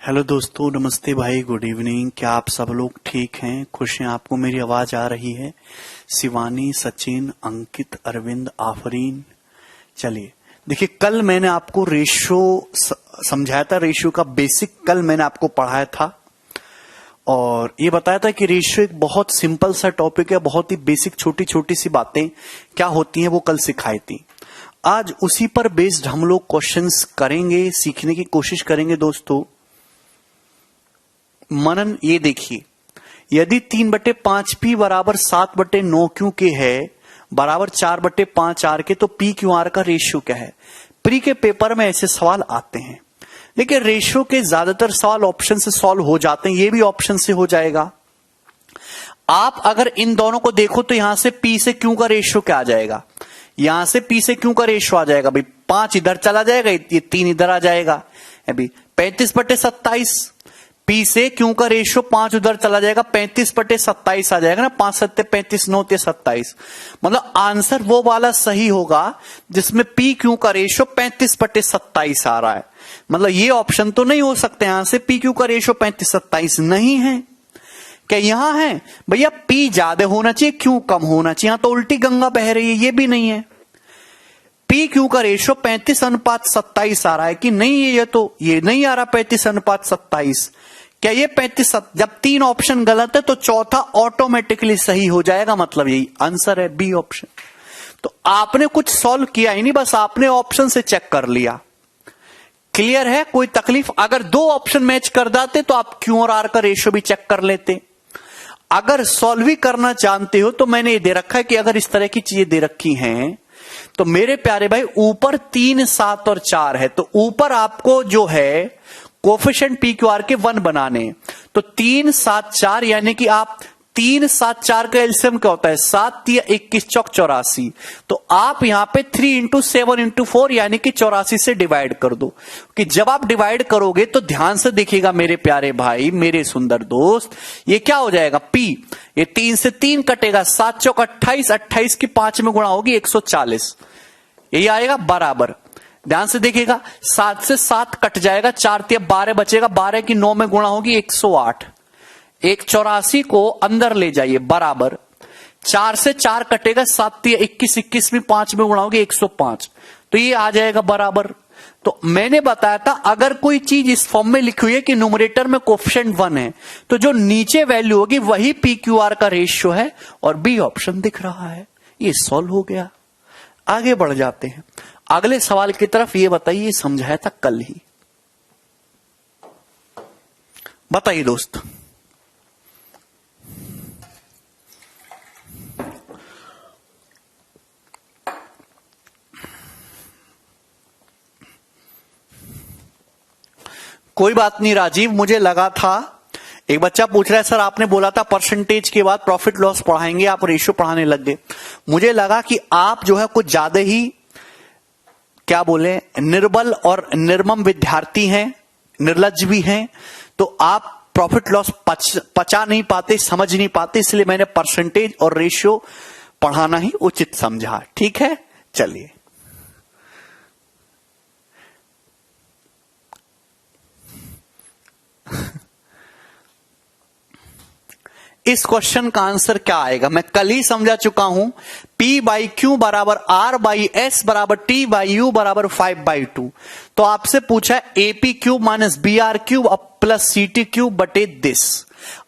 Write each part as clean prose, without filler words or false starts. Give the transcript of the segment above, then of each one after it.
Hello दोस्तों, नमस्ते भाई, गुड इवनिंग। क्या आप सब लोग ठीक हैं, खुश हैं? आपको मेरी आवाज आ रही है? शिवानी, सचिन, अंकित, अरविंद, आफरीन। चलिए देखिए, कल मैंने आपको रेशियो समझाया था। रेशियो का बेसिक कल मैंने आपको पढ़ाया था और ये बताया था कि रेशियो एक बहुत सिंपल सा टॉपिक है। बहुत ही बेसिक छोटी छोटी सी बातें क्या होती हैं वो कल सिखाई थी। आज उसी पर बेस्ड हम लोग क्वेश्चंस करेंगे, सीखने की कोशिश करेंगे। दोस्तों मनन ये देखिए, यदि 3/5 बराबर 7/9 क्यू के है बराबर 4/5 आर के, तो पी क्यू आर का रेशियो क्या है? प्री के पेपर में ऐसे सवाल आते हैं, लेकिन रेशियो के ज्यादातर सवाल ऑप्शन से सॉल्व हो जाते हैं। ये भी ऑप्शन से हो जाएगा। आप अगर इन दोनों को देखो तो यहां से पी से क्यू का रेशियो क्या आ जाएगा? यहां से पी से क्यू का रेशियो आ जाएगा भाई 5 इधर चला जाएगा, ये 3 इधर आ जाएगा। अभी 35/27 पी से क्यू का रेशियो 5 उधर चला जाएगा, 35/27 आ जाएगा ना। 5 7 35 9 27। मतलब आंसर वो वाला सही होगा जिसमें पी क्यू का रेशियो 35/27 आ रहा है। मतलब ये ऑप्शन तो नहीं हो सकते यहां से पी क्यू का रेशियो 35/27 नहीं है। क्या यहां है भैया पी ज्यादा होना चाहिए क्यू कम होना चाहिए? यहां तो उल्टी गंगा बह रही है, ये भी नहीं है। पी क्यू का रेशियो 35:27 आ रहा है कि नहीं? ये नहीं आ रहा 35:27। क्या ये 35? जब 3 ऑप्शन गलत है तो चौथा ऑटोमेटिकली सही हो जाएगा। मतलब यही आंसर है, बी ऑप्शन। तो आपने कुछ सॉल्व किया ही नहीं, बस आपने ऑप्शन से चेक कर लिया। क्लियर है? कोई तकलीफ? अगर 2 ऑप्शन मैच कर जाते तो आप क्यू और आर का रेशियो भी चेक कर लेते। अगर सॉल्व ही करना जानते हो तो मैंने ये दे रखा है कि अगर इस तरह की चीजें दे रखी हैं तो मेरे प्यारे भाई ऊपर 3, 7 और 4 है, तो ऊपर आपको जो है कोफिशिएंट पी क्यू आर के 1 बनाने। तो 3, 7, 4 यानी कि आप 3, 7, 4 का एलसीएम क्या होता है? 7 3 21 चौक 84। तो आप यहां पे 3 × 7 × 4 यानी कि 84 से डिवाइड कर दो। कि जब आप डिवाइड करोगे तो ध्यान से देखिएगा मेरे प्यारे भाई, मेरे सुंदर दोस्त, ये क्या हो जाएगा? पी, ये 3 से 3 कटेगा, 7 चौक 28, 28 की 5 में गुणा होगी 140, यही आएगा बराबर। ध्यान से देखिएगा, 7 से 7 कट जाएगा, 4 3 12 बचेगा, 12 की 9 में गुणा होगी 108। 184 को अंदर ले जाइए बराबर। 4 से 4 कटेगा, 7 3 21, 21 में 5 में गुणा होगी 105, तो ये आ जाएगा बराबर। तो मैंने बताया था अगर कोई चीज इस फॉर्म में लिखी हुई है कि न्यूमरेटर में कोफिशिएंट 1 है तो जो नीचे वैल्यू होगी वही पी क्यू आर का रेशियो है, और बी ऑप्शन दिख रहा है। ये सॉल्व हो गया। आगे बढ़ जाते हैं अगले सवाल की तरफ। ये बताइए, समझाया था कल ही, बताइए दोस्त। कोई बात नहीं राजीव, मुझे लगा था। एक बच्चा पूछ रहा है सर आपने बोला था परसेंटेज के बाद प्रॉफिट लॉस पढ़ाएंगे, आप रेशियो पढ़ाने लग गए। मुझे लगा कि आप जो है कुछ ज्यादा ही क्या बोले निर्बल और निर्मम विद्यार्थी हैं, निर्लज्ज भी हैं, तो आप प्रॉफिट लॉस पचा नहीं पाते, समझ नहीं पाते, इसलिए मैंने परसेंटेज और रेशियो पढ़ाना ही उचित समझा। ठीक है, चलिए इस क्वेश्चन का आंसर क्या आएगा मैं कल ही समझा चुका हूं। P/Q बराबर R/S बराबर T/U बराबर 5/2। तो आपसे पूछा है AP³ minus BR³ plus CT³ बटे दिस।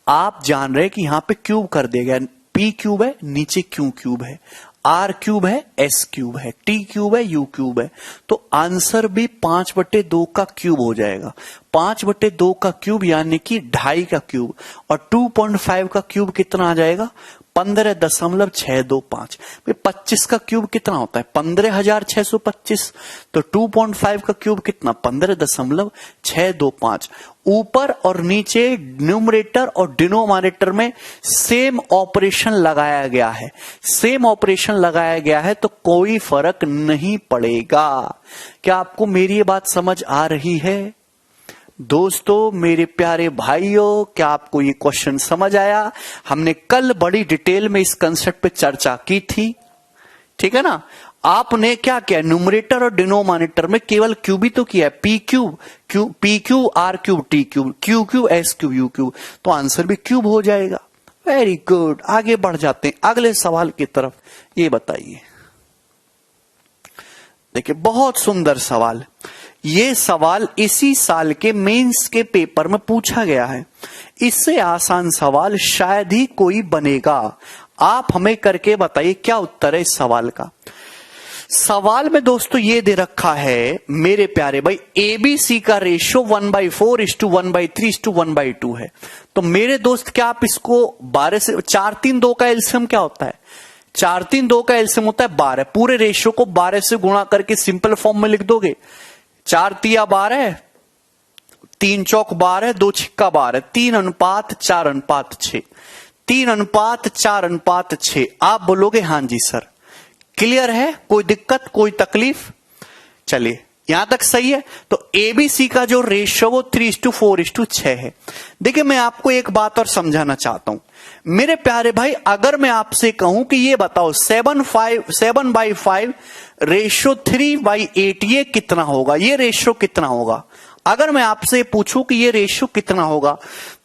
आप जान रहे कि यहां पे क्यूब कर दिया गया। P³ है, नीचे Q³ है, R³ है, S³ है, T³ है, U³ है। तो आंसर भी 5/2 का क्यूब हो जाएगा। 5/2 का क्यूब यानी कि 2.5 का क्यूब, और 2.5 का क्यूब कितना आ जाएगा? 15.625। 25 का क्यूब कितना होता है? 15,625। तो 2.5 का क्यूब कितना? 15.625। ऊपर और नीचे न्यूमरेटर और डिनोमिनेटर में सेम ऑपरेशन लगाया गया है। सेम ऑपरेशन लगाया गया है तो कोई फर्क नहीं पड़ेगा। क्या आपको मेरी ये बात समझ आ रही है? दोस्तों, मेरे प्यारे भाइयों, क्या आपको ये क्वेश्चन समझ आया? हमने कल बड़ी डिटेल में इस कंसेप्ट पे चर्चा की थी, ठीक है ना। आपने क्या किया, न्यूमरेटर और डिनोमिनेटर में केवल क्यूब ही तो किया है, P Q R cube T cube Q Q S cube u cube, तो आंसर भी क्यूब हो जाएगा। वेरी गुड, आगे बढ़ जाते हैं अगले सवाल की तरफ। ये बताइए, देखिए बहुत सुंदर सवाल। ये सवाल इसी साल के मेंस के पेपर में पूछा गया है। इससे आसान सवाल शायद ही कोई बनेगा। आप हमें करके बताइए क्या उत्तर है इस सवाल का। सवाल में दोस्तों ये दे रखा है मेरे प्यारे भाई, एबीसी का रेशियो 1/4:1/3:1/2 है। तो मेरे दोस्त क्या आप इसको 12 से 4 3 2 का एलसीएम क्या होता है, 4 3 2 का एलसीएम होता है 12। पूरे रेशियो को 12 से गुणा करके सिंपल फॉर्म में लिख दोगे, 4 तिया 12, 3 चौक 12, 2 छिक्का 12, 3:4:6, 3:4:6। आप बोलोगे हां जी सर, क्लियर है, कोई दिक्कत कोई तकलीफ? चलिए यहां तक सही है। तो एबीसी का जो रेशियो वो 3:4:6 है। देखिए मैं आपको एक बात और समझाना चाहता हूं मेरे प्यारे भाई, अगर मैं आपसे कहूं कि ये बताओ 7/5 रेशियो 3/8 ये कितना होगा, ये रेशियो कितना होगा? अगर मैं आपसे पूछूं कि ये रेशियो कितना होगा,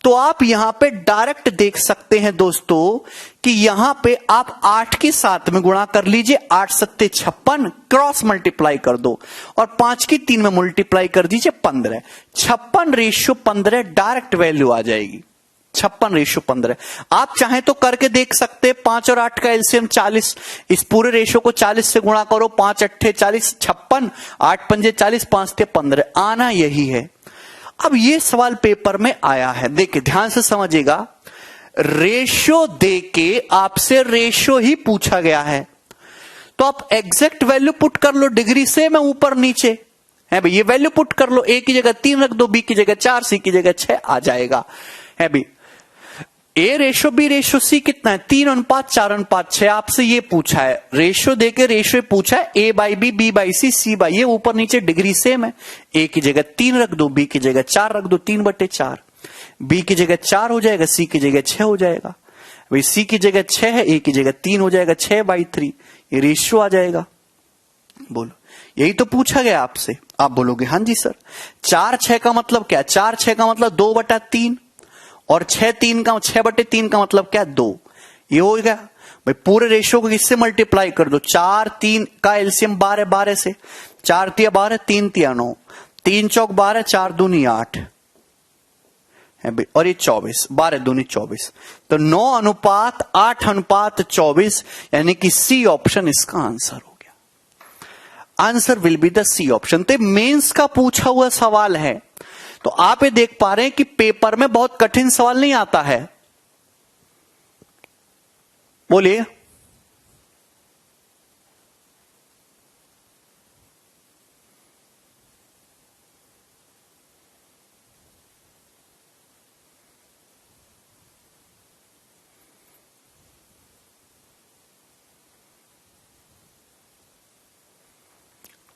तो आप यहां पे डायरेक्ट देख सकते हैं दोस्तों कि यहां पे आप 8 के साथ में गुणा कर लीजिए, 8 सत्ते 56, क्रॉस मल्टीप्लाई कर दो और 5 की 3 में मल्टीप्लाई कर दीजिए 15, 56/15 डायरेक्ट वैल्यू आ जाएगी, 56/15। आप चाहें तो करके देख सकते हैं, 5 और 8 का एलसीएम 40, इस पूरे रेशियो को 40 से गुणा करो, 5 8 40, 56, 8 पंजे 40, 5 ते 15, आना यही है। अब ये सवाल पेपर में आया है, देखिए ध्यान से समझिएगा, रेशियो देके आपसे रेशियो ही पूछा गया है, तो आप एग्जैक्ट वैल्यू पुट कर लो, डिग्री से मैं ऊपर नीचे है भाई, ये वैल्यू पुट कर लो, ए की जगह 3 रख दो, बी की जगह 4, सी की जगह 6 आ जाएगा है भाई। A ratio B ratio C कितना है, 3:4:6। आपसे ये पूछा है, रेशियो देके रेशियो पूछा है, A by B by C by ये, ऊपर नीचे डिग्री सेम है। ए की जगह 3 रख दो, बी की जगह 4 रख दो, 3/4, बी की जगह 4 हो जाएगा, सी की जगह 6 हो जाएगा भाई, सी की जगह 6 है, ए की जगह 3 हो जाएगा, 6/3 ये रेशियो आ जाएगा। बोलो यही तो पूछा गया आपसे। आप बोलोगे हां जी सर, 4/6 का मतलब क्या, 4/6 का मतलब 2/3 और 6/3 का मतलब क्या, 2। ये हो गया भाई, पूरे रेशियो को किससे मल्टीप्लाई कर दो, 4 3 का एलसीएम 12 12 से, 4 तिया 12, 3 तिया 9, 3 चौक 12, 4 दूनी 8 है भाई, और ये 24, 12 दूनी 24, तो 9:8:24, यानी कि सी ऑप्शन इसका आंसर हो गया। Answer will be the C option. तो मेंस का पूछा हुआ सवाल है, तो आप ये देख पा रहे हैं कि पेपर में बहुत कठिन सवाल नहीं आता है। बोलिए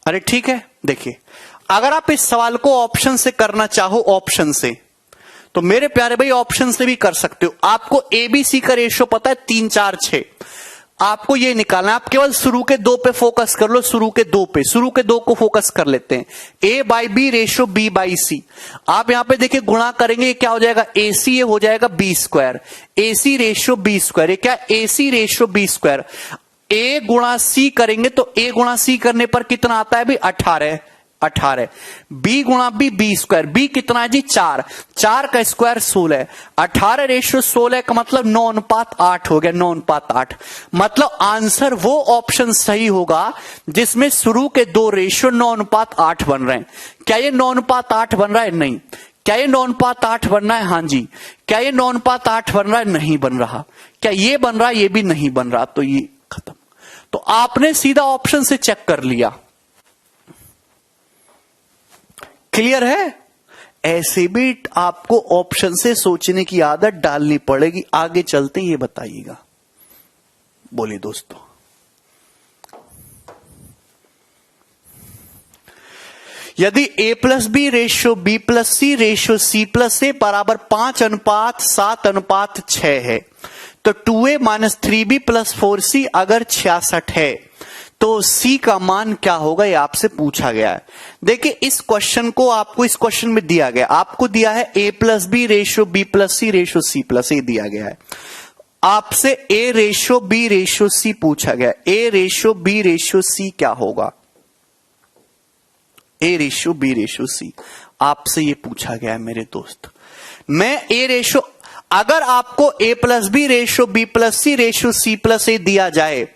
अरे ठीक है, देखिए अगर आप इस सवाल को ऑप्शन से करना चाहो, ऑप्शन से, तो मेरे प्यारे भाई ऑप्शन से भी कर सकते हो। आपको एबीसी का रेशियो पता है 3 4 6, आपको ये निकालना है। आप केवल शुरू के 2 पे फोकस कर लो, शुरू के 2 पे, शुरू के 2 को फोकस कर लेते हैं। A by B ratio B by C, आप यहां पे देखिए गुणा करेंगे, क्या हो जाएगा, एसी ये हो जाएगा B square, AC ratio B square, ये क्या, AC ratio B square. A गुणा सी करेंगे तो ए गुणा सी करने पर कितना आता है भी, 18 18, बी गुणा बी स्क्वायर, बी कितना है जी 4, 4 का स्क्वायर 16, 18 रेशियो 16 का मतलब 9:8 हो गया, 9:8। मतलब आंसर वो ऑप्शन सही होगा जिसमें शुरू के 2 रेशियो 9:8 बन रहे हैं। क्या ये 9:8 बन रहा है, नहीं। क्या ये 9:8 बन रहा है, हां जी। क्या ये 9:8 बन रहा है, नहीं बन रहा। क्या ये बन रहा है, ये भी नहीं बन रहा, तो ये खत्म। तो आपने सीधा ऑप्शन से चेक कर लिया। क्लियर है? ऐसे भी आपको ऑप्शन से सोचने की आदत डालनी पड़ेगी। आगे चलते ये बताइएगा, बोलिए दोस्तों। यदि a plus B ratio b plus C ratio c plus A बराबर 5:7:6 है, तो 2a minus 3b plus 4c अगर 66 है, तो C का मान क्या होगा ये आपसे पूछा गया है। देखिए इस क्वेश्चन को आपको इस क्वेश्चन में दिया गया, आपको दिया है A plus B ratio B plus C ratio C plus A दिया गया है। आपसे A ratio B ratio C पूछा गया। A ratio B ratio C क्या होगा? A ratio B ratio C आपसे ये पूछा गया है मेरे दोस्त। मैं A रेशियो, अगर आपको A plus B ratio B plus C ratio C plus A दिया जाए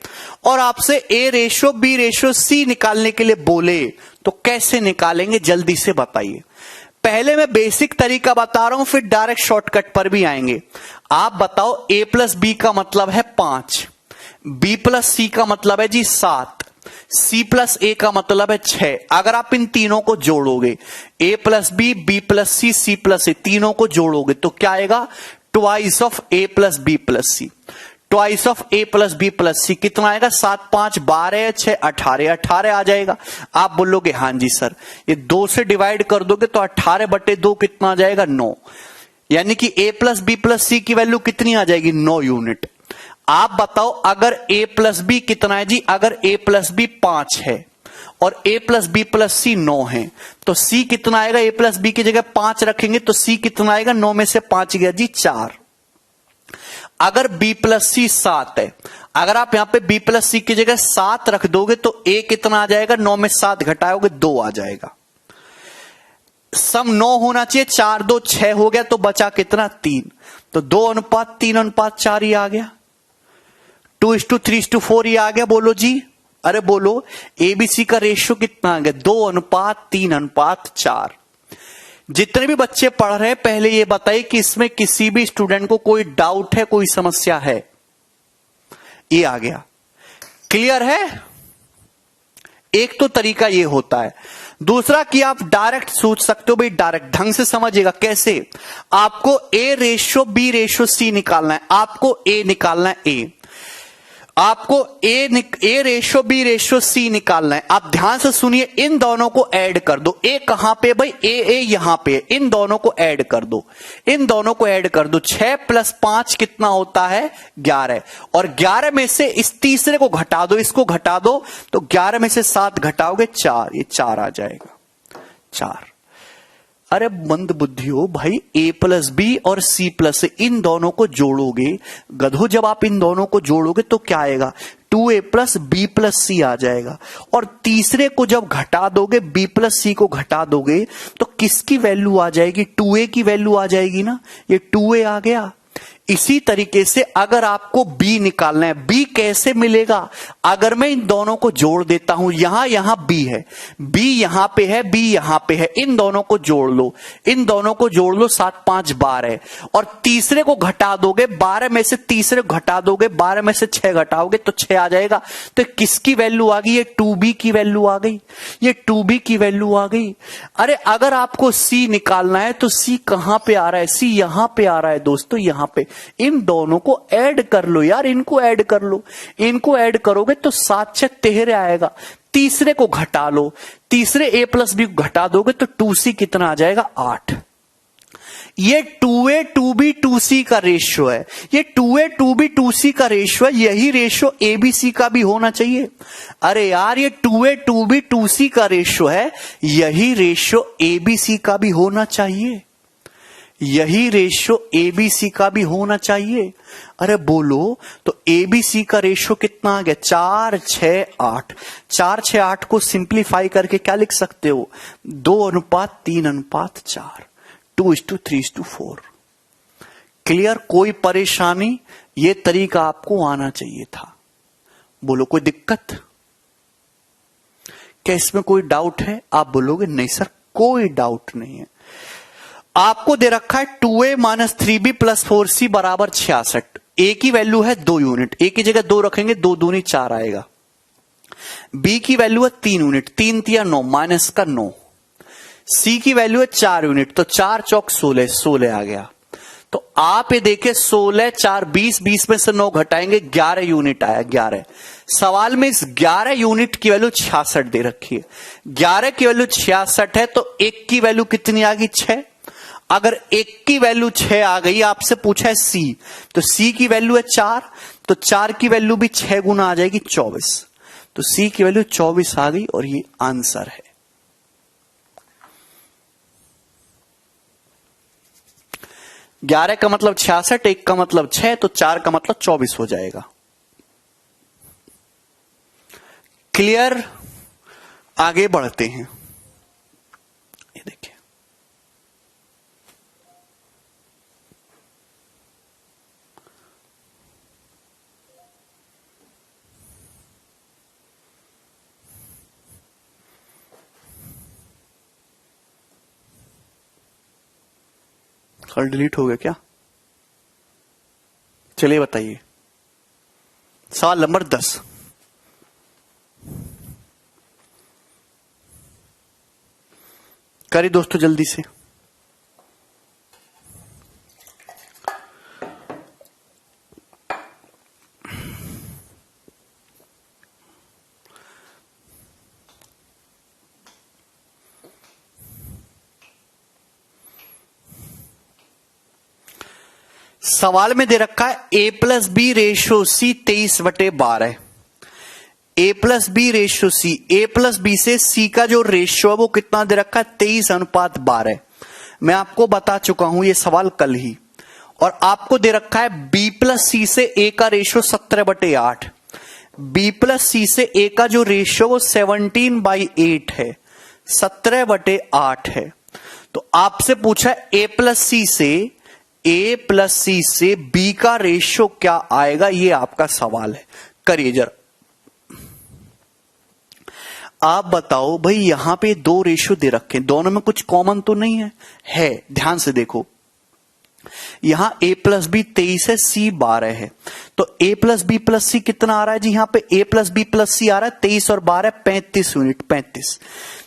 और आपसे A ratio B ratio C निकालने के लिए बोले तो कैसे निकालेंगे जल्दी से बताइए। पहले मैं बेसिक तरीका बता रहा हूं, फिर डायरेक्ट शॉर्टकट पर भी आएंगे। आप बताओ A प्लस बी का मतलब है 5, B प्लस C का मतलब है जी 7, C प्लस A का मतलब है 6। अगर आप इन तीनों को जोड़ोगे A plus B B plus C C plus A तीनों को जोड़ोगे तो क्या आएगा? Twice of A plus B plus C। Twice of A plus B plus C कितना आएगा? 7 5 12 6 18 18 आ जाएगा। आप बोलोगे हाँ जी सर, ये 2 से डिवाइड कर दोगे तो 18/2 कितना आ जाएगा? 9। यानी कि A plus B plus C की वैल्यू कितनी आ जाएगी? 9 यूनिट। आप बताओ अगर A प्लस बी कितना है जी? अगर A प्लस बी 5 है और A plus B plus C 9 है तो C कितना आएगा? A प्लस बी की जगह 5 रखेंगे तो C कितना आएगा? 9 में से 5 गया जी 4। अगर B प्लस C 7 है, अगर आप यहां पे B प्लस C की जगह 7 रख दोगे तो A कितना आ जाएगा? 9 में 7 घटाओगे 2 आ जाएगा। सम 9 होना चाहिए, 4 2 6 हो गया तो बचा कितना? 3। तो 2:3:4 ही आ गया। 2:3:4 ही आ गया। बोलो जी, अरे बोलो ABC का रेशियो कितना आ गया? 2:3:4। जितने भी बच्चे पढ़ रहे हैं पहले ये बताइए कि इसमें किसी भी स्टूडेंट को कोई डाउट है, कोई समस्या है? ये आ गया, क्लियर है? एक तो तरीका ये होता है। दूसरा कि आप डायरेक्ट सोच सकते हो, भाई डायरेक्ट ढंग से समझिएगा कैसे। आपको A ratio B ratio C निकालना है, आपको A निकालना है A, आपको A ratio B ratio C निकालना है। आप ध्यान से सुनिए, इन दोनों को ऐड कर दो। A कहां पे भाई? A यहां पे, इन दोनों को ऐड कर दो, इन दोनों को ऐड कर दो। 6 + 5 कितना होता है? 11। और 11 में से इस तीसरे को घटा दो, इसको घटा दो, तो 11 में से 7 घटाओगे 4, ये 4 आ जाएगा 4। अरे मंद बुद्धि हो भाई, A प्लस बी और C प्लस इन दोनों को जोड़ोगे गधो, जब आप इन दोनों को जोड़ोगे तो क्या आएगा? 2A plus B plus C आ जाएगा। और तीसरे को जब घटा दोगे, B प्लस C को घटा दोगे तो किसकी वैल्यू आ जाएगी? 2A की वैल्यू आ जाएगी ना, ये 2A आ गया। इसी तरीके से अगर आपको B निकालना है, B कैसे मिलेगा? अगर मैं इन दोनों को जोड़ देता हूं, यहां B है, B यहां पे है, B यहां पे है, इन दोनों को जोड़ लो, इन दोनों को जोड़ लो, 7 5 12। और तीसरे को घटा दोगे, 12 में से तीसरे को घटा दोगे, 12 में से 6 घटाओगे तो 6 आ जाएगा। तो किसकी वैल्यू आ गई? ये 2B की वैल्यू आ गई, ये 2B की वैल्यू आ गई। अरे अगर आपको C निकालना है तो C कहां पे आ रहा है? C यहां पे आ रहा है दोस्तों, यहां पे। इन दोनों को ऐड कर लो यार, इनको ऐड कर लो, इनको ऐड करोगे तो 7 6 13 आएगा। तीसरे को घटा लो, तीसरे A प्लस बी को घटा दोगे तो 2C कितना आ जाएगा? 8। ये 2A 2B 2C का रेशियो है, ये 2A 2B 2C का रेशियो है। यही रेशियो ABC का भी होना चाहिए। अरे यार ये 2A 2B 2C का रेशियो है, यही रेशियो ABC का भी होना चाहिए, यही रेशियो ABC का भी होना चाहिए। अरे बोलो, तो ABC का रेशियो कितना आ गया? 4 6 8। 4 6 8 को सिंप्लीफाई करके क्या लिख सकते हो? 2:3:4, 2:3:4। क्लियर? कोई परेशानी? ये तरीका आपको आना चाहिए था। बोलो कोई दिक्कत? क्या इसमें कोई डाउट है? आप बोलोगे नहीं सर कोई डाउट नहीं है। आपको दे रखा है 2A - 3B + 4C = 66। A की वैल्यू है 2 यूनिट, A की जगह 2 रखेंगे, 2 दूनी 4 आएगा। B की वैल्यू है 3 यूनिट, 3 3 9 माइनस का 9। C की वैल्यू है 4 यूनिट, तो 4 चौक 16, 16 आ गया। तो आप ये देखें 16 4 20, 20 में से 9 घटाएंगे 11 यूनिट आया, 11। सवाल में इस 11 यूनिट की वैल्यू 66 दे रखी है। 11 की वैल्यू 66 है तो 1 की वैल्यू कितनी आ गई? 6। अगर 1 की वैल्यू 6 आ गई, आपसे पूछा है C, तो C की वैल्यू है 4, तो 4 की वैल्यू भी 6 गुना आ जाएगी 24। तो सी की वैल्यू 24 आ गई और ये आंसर है। ग्यारह का मतलब 66, 1 का मतलब 6, तो 4 का मतलब 24 हो जाएगा। क्लियर? आगे बढ़ते हैं। ये देखिए, कल डिलीट हो गया क्या? चलिए बताइए, सवाल नंबर 10। करिए दोस्तों जल्दी से। सवाल में दे रखा है ए प्लस बी रेशो सी 23/12। ए प्लस बी रेशो सी, ए प्लस बी से सी का जो रेशो है वो कितना दे रखा है? 23:12। मैं आपको बता चुका हूं ये सवाल कल ही। और आपको दे रखा है बी प्लस सी से ए का रेशो 17/8। बी प्लस सी से ए का जो रेशो वो 17/8 है, 17/8 है। तो आपसे पूछा ए प्लस सी से बी का रेशो क्या आएगा, ये आपका सवाल है। करिए जरा, आप बताओ भाई, यहां पे दो रेशो दे रखे हैं, दोनों में कुछ कॉमन तो नहीं है? ध्यान से देखो, यहां a प्लस बी 23 है, सी 12 है, तो a प्लस बी प्लस सी कितना आ रहा है जी? यहां पे a प्लस बी प्लस सी आ रहा है 23 और 12 35 यूनिट, 35।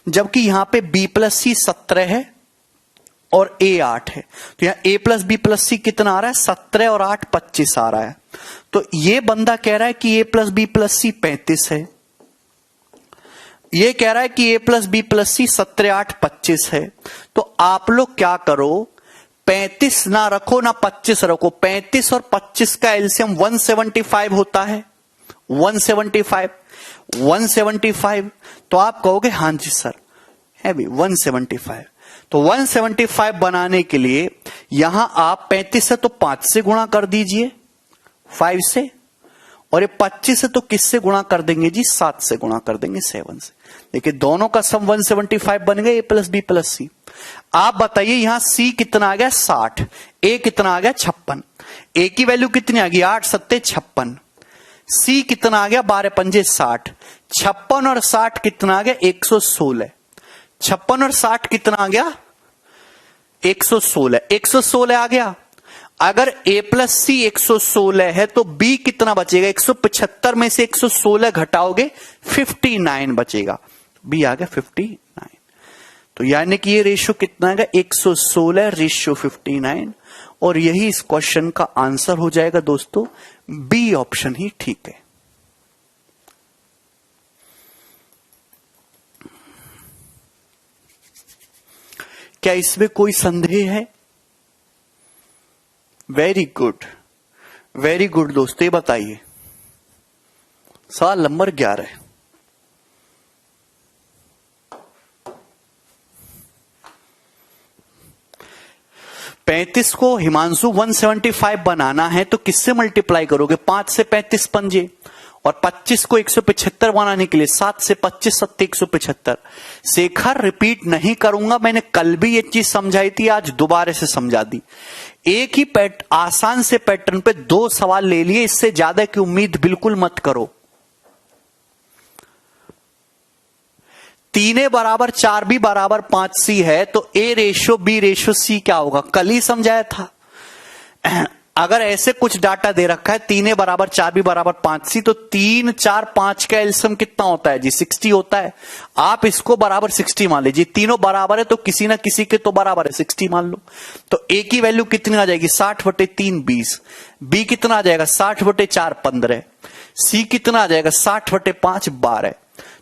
जबकि यहां पे b प्लस सी 17 है और a 8 है, तो यहां a प्लस बी प्लस सी कितना आ रहा है? 17 और 8 25 आ रहा है। तो ये बंदा कह रहा है कि a plus B plus C 35 है, ये कह रहा है कि a plus B plus C 17 8 25 है। तो आप लोग क्या करो, 35 ना रखो ना 25 रखो, 35 और 25 का एलसीएम 175 होता है, 175। तो आप कहोगे हां जी सर है भी 175। तो 175 बनाने के लिए यहां आप 35 से तो 5 से गुणा कर दीजिए, 5 से, और ये 25 से तो किससे गुणा कर देंगे जी? 7 से गुणा कर देंगे, 7 से। देखिए दोनों का सम 175 बन गया, ए प्लस बी प्लस सी। आप बताइए यहां सी कितना आ गया? 60, ए कितना आ गया? 56। ए की वैल्यू कितनी आ गई? 8 7 56। सी कितना आ गया? 12 पंजे 60। 56 और 60 कितना आ गया? 116। 56 और 60 कितना आ गया? 116। 116 आ गया। अगर a प्लस सी 116 है तो b कितना बचेगा? 175 में से 116 घटाओगे 59 बचेगा, b आ गया 59। तो यानी कि ये रेशियो कितना आएगा? 116 रेशियो 59, और यही इस क्वेश्चन का आंसर हो जाएगा दोस्तों। बी ऑप्शन ही ठीक है। क्या इसमें कोई संदेह है? वेरी गुड, वेरी गुड दोस्तों। ये बताइए सवाल नंबर 11। पैंतीस को हिमांशु 175 बनाना है तो किससे मल्टीप्लाई करोगे? 5 से 35 पंजे, और 25 को 175 बनाने के लिए 7 से 25 सत्ते 175। शेखर रिपीट नहीं करूंगा, मैंने कल भी ये चीज समझाई थी, आज दोबारा से समझा दी। एक ही आसान से पैटर्न पे 2 सवाल ले लिए, इससे ज्यादा की उम्मीद बिल्कुल मत करो। 3 बराबर 4 भी बराबर 5 सी है, तो ए रेशो बी रेशो सी क्या होगा? कल ही समझाया था। अगर ऐसे कुछ डाटा दे रखा है 3 बराबर 4 भी बराबर 5 सी, तो 3 4 5 का एलसीएम कितना होता है जी? 60 होता है। आप इसको बराबर 60 मान लीजिए, तीनों बराबर है तो किसी ना किसी के तो बराबर है, 60 मान लो। तो ए की वैल्यू कितनी आ जाएगी? 60/3 20। बी कितना आ जाएगा? 60/4 15। सी कितना आ जाएगा? 60/5 12।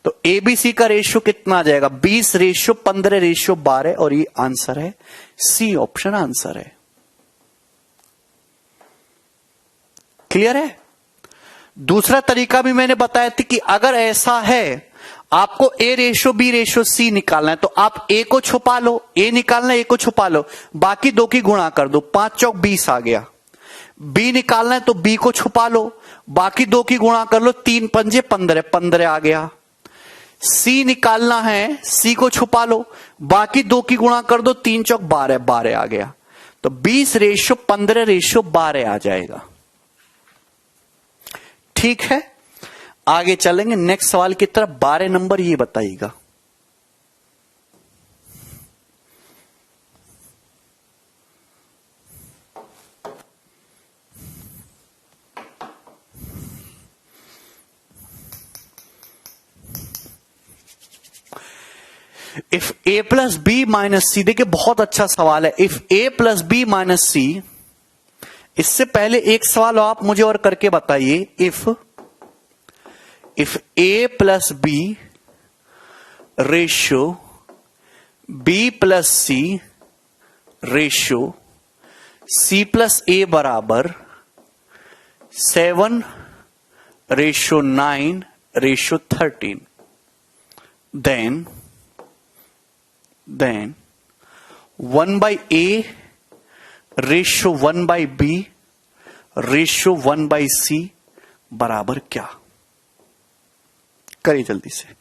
तो एबीसी का रेशियो कितना आ जाएगा? 20 रेशियो 15 रेशियो 12, और ये आंसर है, सी ऑप्शन आंसर है। क्लियर है? दूसरा तरीका भी मैंने बताया था कि अगर ऐसा है आपको A ratio B ratio C निकालना है तो आप A को छुपा लो, A निकालना है A को छुपा लो, बाकी दो की गुणा कर दो, 5 चौक 20 आ गया। B निकालना है तो B को छुपा लो, बाकी दो की गुणा कर लो, 3 पंजे 15, 15 आ गया। C निकालना है, C को छुपा लो, बाकी दो की गुणा कर दो, 3 चौक 12, 12 आ गया। तो 20 रेशो 15 रेशो 12 आ जाएगा। ठीक है, आगे चलेंगे नेक्स्ट सवाल की तरफ। 12 नंबर ये बताइएगा। If a plus B minus C, देखिए बहुत अच्छा सवाल है। If a plus B minus C, इससे पहले एक सवाल आप मुझे और करके बताइए। If a plus B ratio b plus C ratio c plus a बराबर 7 ratio 9 ratio 13, then 1 by a ratio 1 by b ratio 1 by c बराबर क्या? करिए जल्दी से।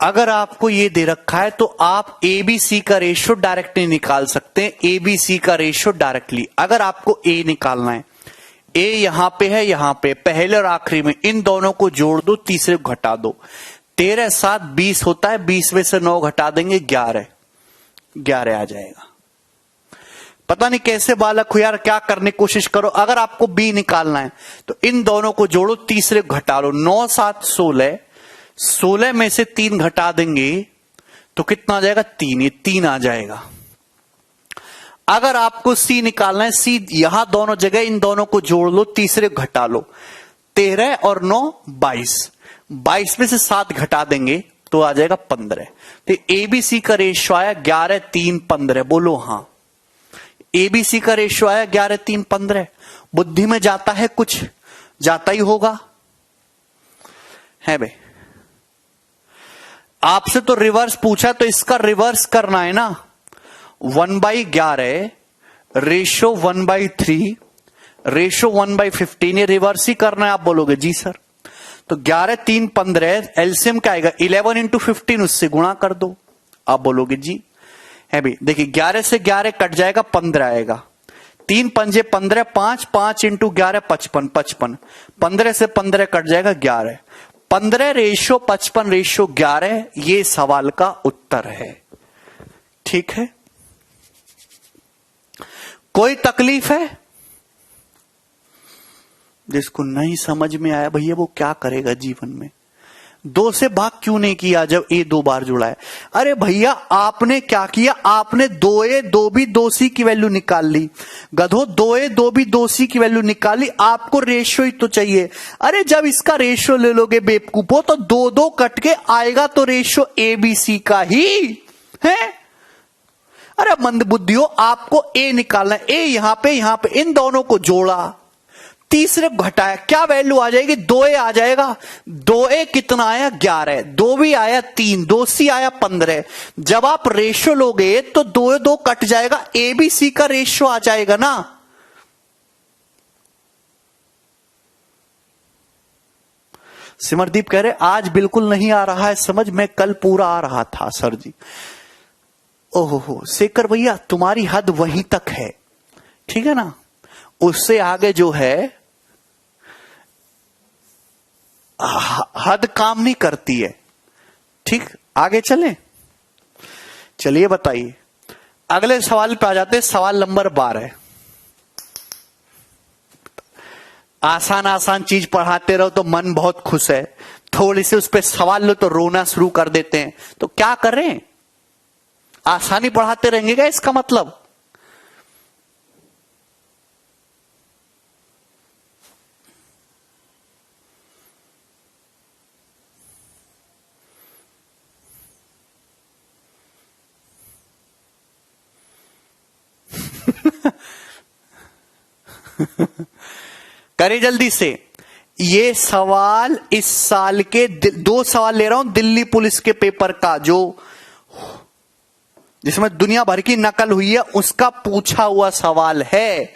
अगर आपको ये दे रखा है तो आप एबीसी का रेशियो डायरेक्टली निकाल सकते हैं। एबीसी का रेशियो डायरेक्टली, अगर आपको ए निकालना है, ए यहां पे है, यहां पे पहले और आखिरी में, इन दोनों को जोड़ दो, तीसरे को घटा दो। 13 7 20 होता है, 20 में से 9 घटा देंगे 11 आ जाएगा। पता नहीं कैसे बालक हो यार, क्या करने की कोशिश करो। अगर आपको बी निकालना है तो इन दोनों को जोड़ो, तीसरे को घटा लो। 9 7 16, 16 में से 3 घटा देंगे तो कितना आ जाएगा? 3, ये 3 आ जाएगा। अगर आपको सी निकालना है, सी यहां दोनों जगह, इन दोनों को जोड़ लो, तीसरे को घटा लो। 13 और 9 22, 22 में से 7 घटा देंगे तो आ जाएगा 15। तो एबीसी का रेशियो आया 11 3 15। बोलो हाँ, एबीसी का रेशियो आया 11 3 15। बुद्धि में जाता है, कुछ जाता ही होगा, है भाई। आपसे तो रिवर्स पूछा तो इसका रिवर्स करना है ना। 1/11 रेशियो 1/3 रेशियो 1/15, ये रिवर्स ही करना है। आप बोलोगे जी सर, तो 11 3 15, एलसीएम क्या आएगा? 11 इंटू 15, उससे गुणा कर दो। आप बोलोगे जी, है भाई। देखिए 11 से 11 कट जाएगा, 15 आएगा। 3 पंजे 15, 5 5 इंटू 11 55 55, 15 से 15 कट जाएगा 11। 15 रेशियो 55 रेशियो 11, ये सवाल का उत्तर है। ठीक है, कोई तकलीफ है? जिसको नहीं समझ में आया भैया वो क्या करेगा जीवन में? 2 से भाग क्यों नहीं किया जब ए 2 बार जुड़ा है? अरे भैया आपने क्या किया? आपने 2a 2b 2c की वैल्यू निकाल ली। गधो 2a 2b 2c की वैल्यू निकाली, आपको रेशियो ही तो चाहिए। अरे जब इसका रेशियो ले लोगे बेवकूफो तो 2 2 कट के आएगा तो रेशियो एबीसी का ही है। अरे मंदबुद्धियों, आपको ए निकालना है, ए यहां पे इन दोनों को जोड़ा, तीसरे को घटाया, क्या वैल्यू आ जाएगी? 2a आ जाएगा। 2a कितना आया? 11। 2b आया 3, 2c आया 15। जब आप रेशियो लोगे तो 2 कट जाएगा, ABC का रेशियो आ जाएगा ना। सिमरदीप कह रहे आज बिल्कुल नहीं आ रहा है समझ, मैं कल पूरा आ रहा था सर जी। ओहो शेखर भैया, तुम्हारी हद वहीं तक है, ठीक है ना, उससे आगे जो है हद काम नहीं करती है। ठीक, आगे चलें। चलिए बताइए, अगले सवाल पे आ जाते हैं। सवाल नंबर 12। आसान आसान चीज पढ़ाते रहो तो मन बहुत खुश है, थोड़ी सी उस पर सवाल लो तो रोना शुरू कर देते हैं। तो क्या करें? आसानी पढ़ाते रहेंगे क्या इसका मतलब? करें जल्दी से। ये सवाल इस साल के 2 सवाल ले रहा हूं दिल्ली पुलिस के पेपर का, जो जिसमें दुनिया भर की नकल हुई है, उसका पूछा हुआ सवाल है।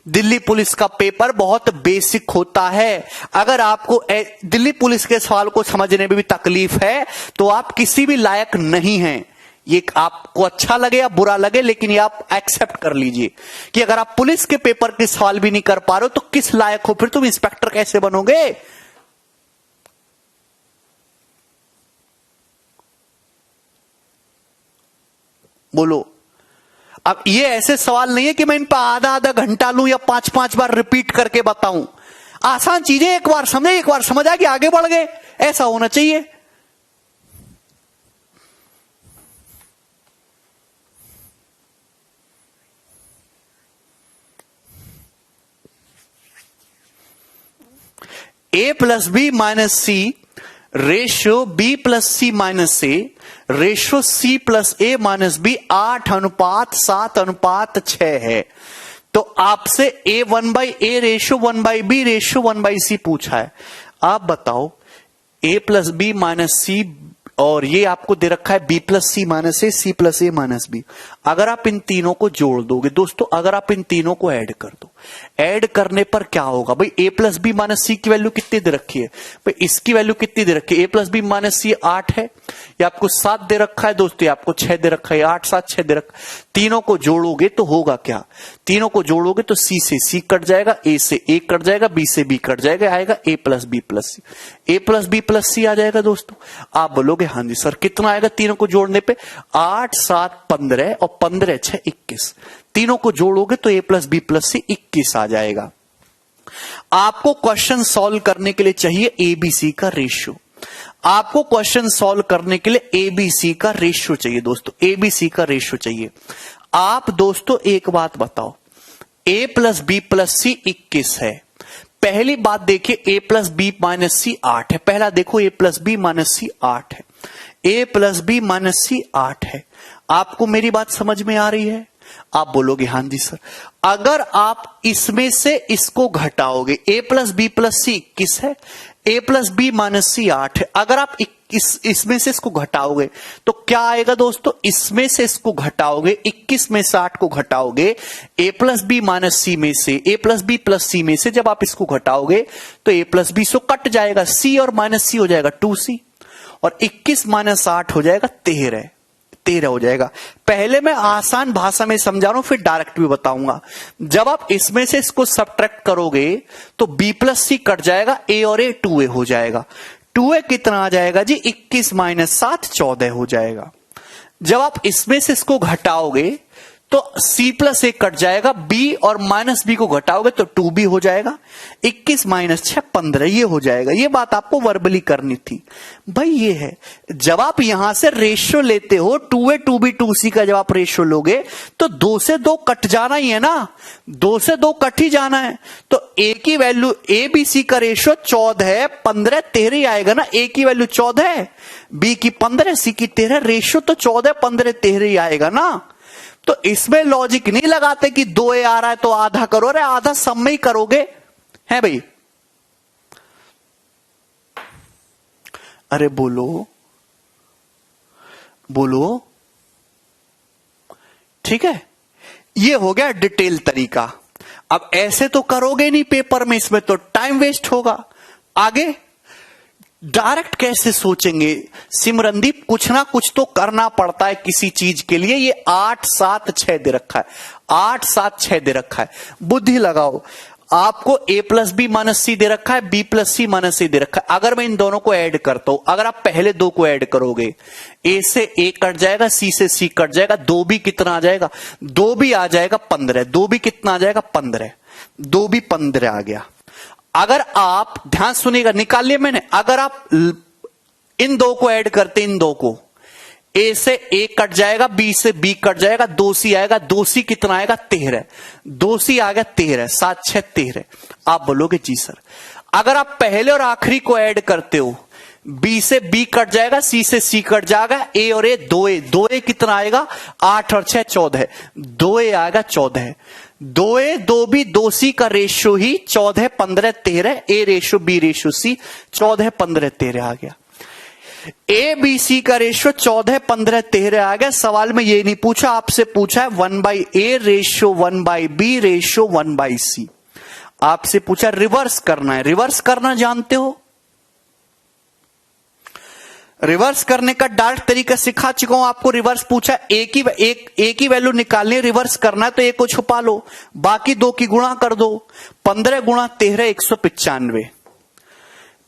दिल्ली पुलिस का पेपर बहुत बेसिक होता है। अगर आपको दिल्ली पुलिस के सवाल को समझने में भी तकलीफ है तो आप किसी भी लायक नहीं हैं। ये आपको अच्छा लगे या बुरा लगे, लेकिन ये आप एक्सेप्ट कर लीजिए कि अगर आप पुलिस के पेपर के सवाल भी नहीं कर पा रहे हो तो किस लायक हो, फिर तुम इंस्पेक्टर कैसे बनोगे? बोलो। अब ये ऐसे सवाल नहीं है कि मैं इन पर आधा आधा घंटा लूं या 5-5 बार रिपीट करके बताऊं। आसान चीजें एक बार समझे, एक बार समझ आ कि आगे बढ़ गए, ऐसा होना चाहिए। a+b-c ratio b+c-a ratio c+a-b 8:7:6 है। तो आपसे a1/a ratio 1/b ratio 1/c पूछा है। आप बताओ a+b-c और ये आपको दे रखा है b+c-a c+a-b। अगर आप इन तीनों को जोड़ दोगे दोस्तों, अगर आप इन तीनों को ऐड कर दो, ऐड करने पर क्या होगा भाई? a+b-c की वैल्यू कितनी दे रखी है भाई? इसकी वैल्यू कितनी दे रखी है? a+b-c 8 है, ये आपको 7 दे रखा है दोस्तों, आपको 6 दे रखा है, 8 7 6 दे रखा है। तीनों को जोड़ोगे तो होगा क्या? तीनों को जोड़ोगे तो c से c कट जाएगा, a से a कट जाएगा, b से b कट जाएगा, आएगा a+b+c। a+b+c आ जाएगा दोस्तों। आप बोलोगे हाँ जी सर कितना आएगा तीनों को जोड़ने पे? 8 7 15 और 15 6 21। तीनों को जोड़ोगे तो a+b+c 21 आ जाएगा। आपको क्वेश्चन सॉल्व करने के लिए चाहिए एबीसी का रेशियो। आपको क्वेश्चन सॉल्व करने के लिए एबीसी का रेशियो चाहिए दोस्तों, एबीसी का रेशियो चाहिए। आप दोस्तों एक बात बताओ, a+b+c 21 है। पहली बात देखिए a+b-c 8 है। पहला देखो a+b-c 8 है, a+b-c 8 है। आपको मेरी बात समझ में आ रही है? आप बोलोगे हाँ जी सर। अगर आप इसमें से इसको घटाओगे, a+b+c 21 है, a+b-c 8 है। अगर आप इसमें से इसको घटाओगे तो क्या आएगा दोस्तों? इसमें से इसको घटाओगे, 21 में से 8 को घटाओगे, a+b-c में से, a+b+c में से जब आप इसको घटाओगे तो a+b से कट जाएगा, c और -c हो जाएगा 2c, और 21 - 8 हो जाएगा 13 हो जाएगा। पहले मैं आसान भाषा में समझा रहा हूं, फिर डायरेक्ट भी बताऊंगा। जब आप इसमें से इसको सब्ट्रैक्ट करोगे तो b+c कट जाएगा, a और a 2a हो जाएगा। 2a कितना आ जाएगा जी? 21 - 7 14 हो जाएगा। जब आप इसमें से इसको घटाओगे तो c+a कट जाएगा, b और -b को घटाओगे तो 2b हो जाएगा, 21 - 6 15 ये हो जाएगा। ये बात आपको वर्बली करनी थी भाई। ये है जब आप यहां से रेशियो लेते हो 2a 2b 2c का, जब आप रेशियो लोगे तो 2 से 2 कट जाना ही है ना, 2 से 2 कट ही जाना है। तो a की वैल्यू, a b c का रेशियो 14 है, 15 13 आएगा ना। a की वैल्यू 14 है, b की 15, c की 13, रेशियो तो 14 15 13 आएगा ना। तो इसमें लॉजिक नहीं लगाते कि 2a आ रहा है तो आधा करो, अरे आधा सब में ही करोगे, है भाई? अरे बोलो बोलो, ठीक है। ये हो गया डिटेल तरीका। अब ऐसे तो करोगे नहीं पेपर में, इसमें तो टाइम वेस्ट होगा। आगे डायरेक्ट कैसे सोचेंगे? सिमरनदीप कुछ ना कुछ तो करना पड़ता है किसी चीज के लिए। ये 8 7 6 दे रखा है, 8 7 6 दे रखा है, बुद्धि लगाओ। आपको a प्लस बी माइनस सी दे रखा है, b प्लस सी माइनस सी दे रखा है। अगर मैं इन दोनों को ऐड करता हूं, अगर आप पहले दो को ऐड करोगे, a से a कट जाएगा, c से c कट जाएगा, 2b कितना आ जाएगा? 2b आ जाएगा 15। 2b कितना आ जाएगा? 15। 2b 15 आ गया। अगर आप ध्यान सुनिएगा, निकाल लिया मैंने। अगर आप इन दो को ऐड करते, इन दो को, a से a कट जाएगा, b से b कट जाएगा, 2c आएगा। 2c कितना आएगा? 13। 2c आ गया 13, 7 6 13। आप बोलोगे जी सर। अगर आप पहले और आखिरी को ऐड करते हो, b से b कट जाएगा, c से c कट जाएगा, a और a 2a। 2a कितना आएगा? 8 और 6 14। 2a आएगा 14। 2a 2b 2c का रेशियो ही 14 15 13। a ratio b ratio c 14 15 13 आ गया। ए बी सी का रेशियो 14 15 13 आ गया। सवाल में ये नहीं पूछा, आपसे पूछा है 1/a ratio 1/b ratio 1/c। आपसे पूछा रिवर्स करना है। रिवर्स करना जानते हो? रिवर्स करने का डायरेक्ट तरीका सिखा चुका हूं आपको। रिवर्स पूछा, एक ही वैल्यू निकालनी है, रिवर्स करना है तो एक को छुपा लो, बाकी दो की गुणा कर दो। 15 गुणा 13 195।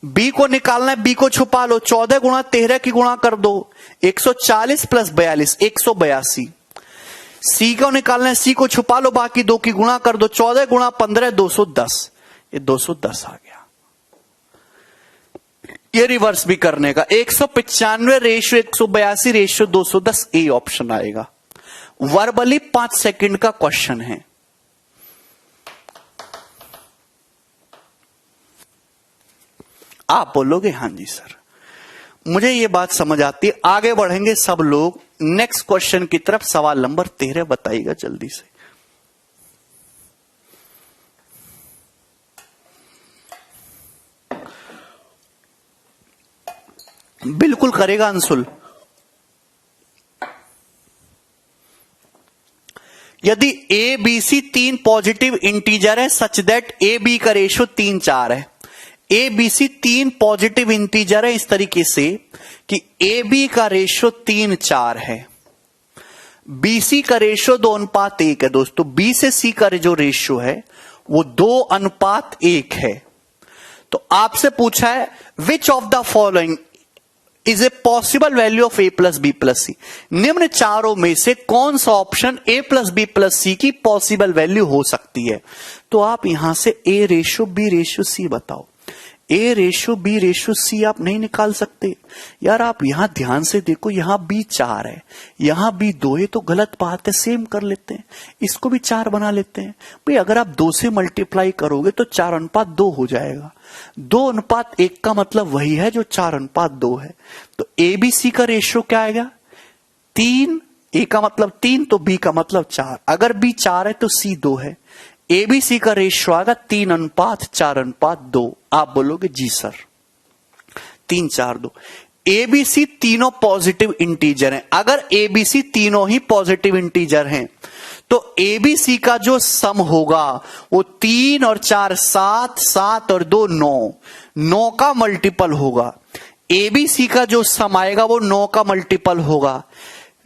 बी को निकालना है, बी को छुपा लो, 14 गुणा 13 की गुणा कर दो, 140 प्लस 42 182। सी को निकालना है, सी को छुपा लो, बाकी दो की गुणा कर दो, 14 गुणा 15 210। ये 210 आ गया। ये रिवर्स भी करने का, 195 रेशियो 182 रेशियो 210, ए ऑप्शन आएगा। वर्बली 5 सेकंड का क्वेश्चन है। आप बोलोगे हां जी सर, मुझे ये बात समझ आती है। आगे बढ़ेंगे सब लोग नेक्स्ट क्वेश्चन की तरफ। सवाल नंबर 13 बताइएगा जल्दी से। बिल्कुल करेगा अंशुल। यदि A B C 3 positive integer है सच दैट ए बी का रेशियो 3 4 है। A B C 3 positive integer है इस तरीके से कि ए बी का रेशियो 3 4 है, बी सी का रेशियो 2:1 है। दोस्तों बी से सी का जो रेशियो है वो 2:1 है। तो आपसे पूछा है which of the following is a possible value of A plus B plus C. निम्न चारों में से कौन सा option A plus B plus C की पॉसिबल वैल्यू हो सकती है? तो आप यहां से A ratio B ratio C बताओ। A ratio B ratio C आप नहीं निकाल सकते यार। आप यहां ध्यान से देखो, यहां बी 4 है, यहां बी 2 है, तो गलत बात है, सेम कर लेते हैं, इसको भी 4 बना लेते हैं। भाई अगर आप 2 से मल्टीप्लाई करोगे तो 4:2 हो जाएगा। 2:1 का मतलब वही है जो 4:2 है। तो ए बी सी का रेशियो क्या आएगा? 3। ए का मतलब 3 तो बी का मतलब 4। अगर बी 4 है तो सी 2 है। एबीसी का रेशियो आएगा 3:4:2। आप बोलोगे जी सर 3 4 2। एबीसी तीनों पॉजिटिव इंटीजर हैं। अगर एबीसी तीनों ही पॉजिटिव इंटीजर हैं तो एबीसी का जो सम होगा वो 3 और 4 7, 7 और 2 9, 9 का मल्टीपल होगा। एबीसी का जो सम आएगा वो 9 का मल्टीपल होगा।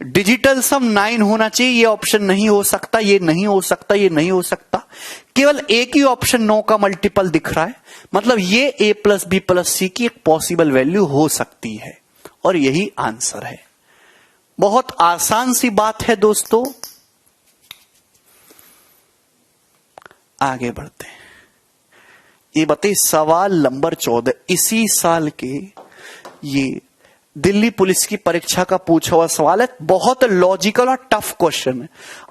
डिजिटल सम 9 होना चाहिए। ये ऑप्शन नहीं हो सकता, ये नहीं हो सकता, ये नहीं हो सकता। केवल एक ही ऑप्शन 9 का मल्टीपल दिख रहा है, मतलब ये ए प्लस बी प्लस सी की एक पॉसिबल वैल्यू हो सकती है और यही आंसर है। बहुत आसान सी बात है दोस्तों। आगे बढ़ते हैं। ये बताइए सवाल नंबर 14 इसी साल के, ये दिल्ली पुलिस की परीक्षा का पूछा हुआ सवाल है। बहुत लॉजिकल और टफ क्वेश्चन है।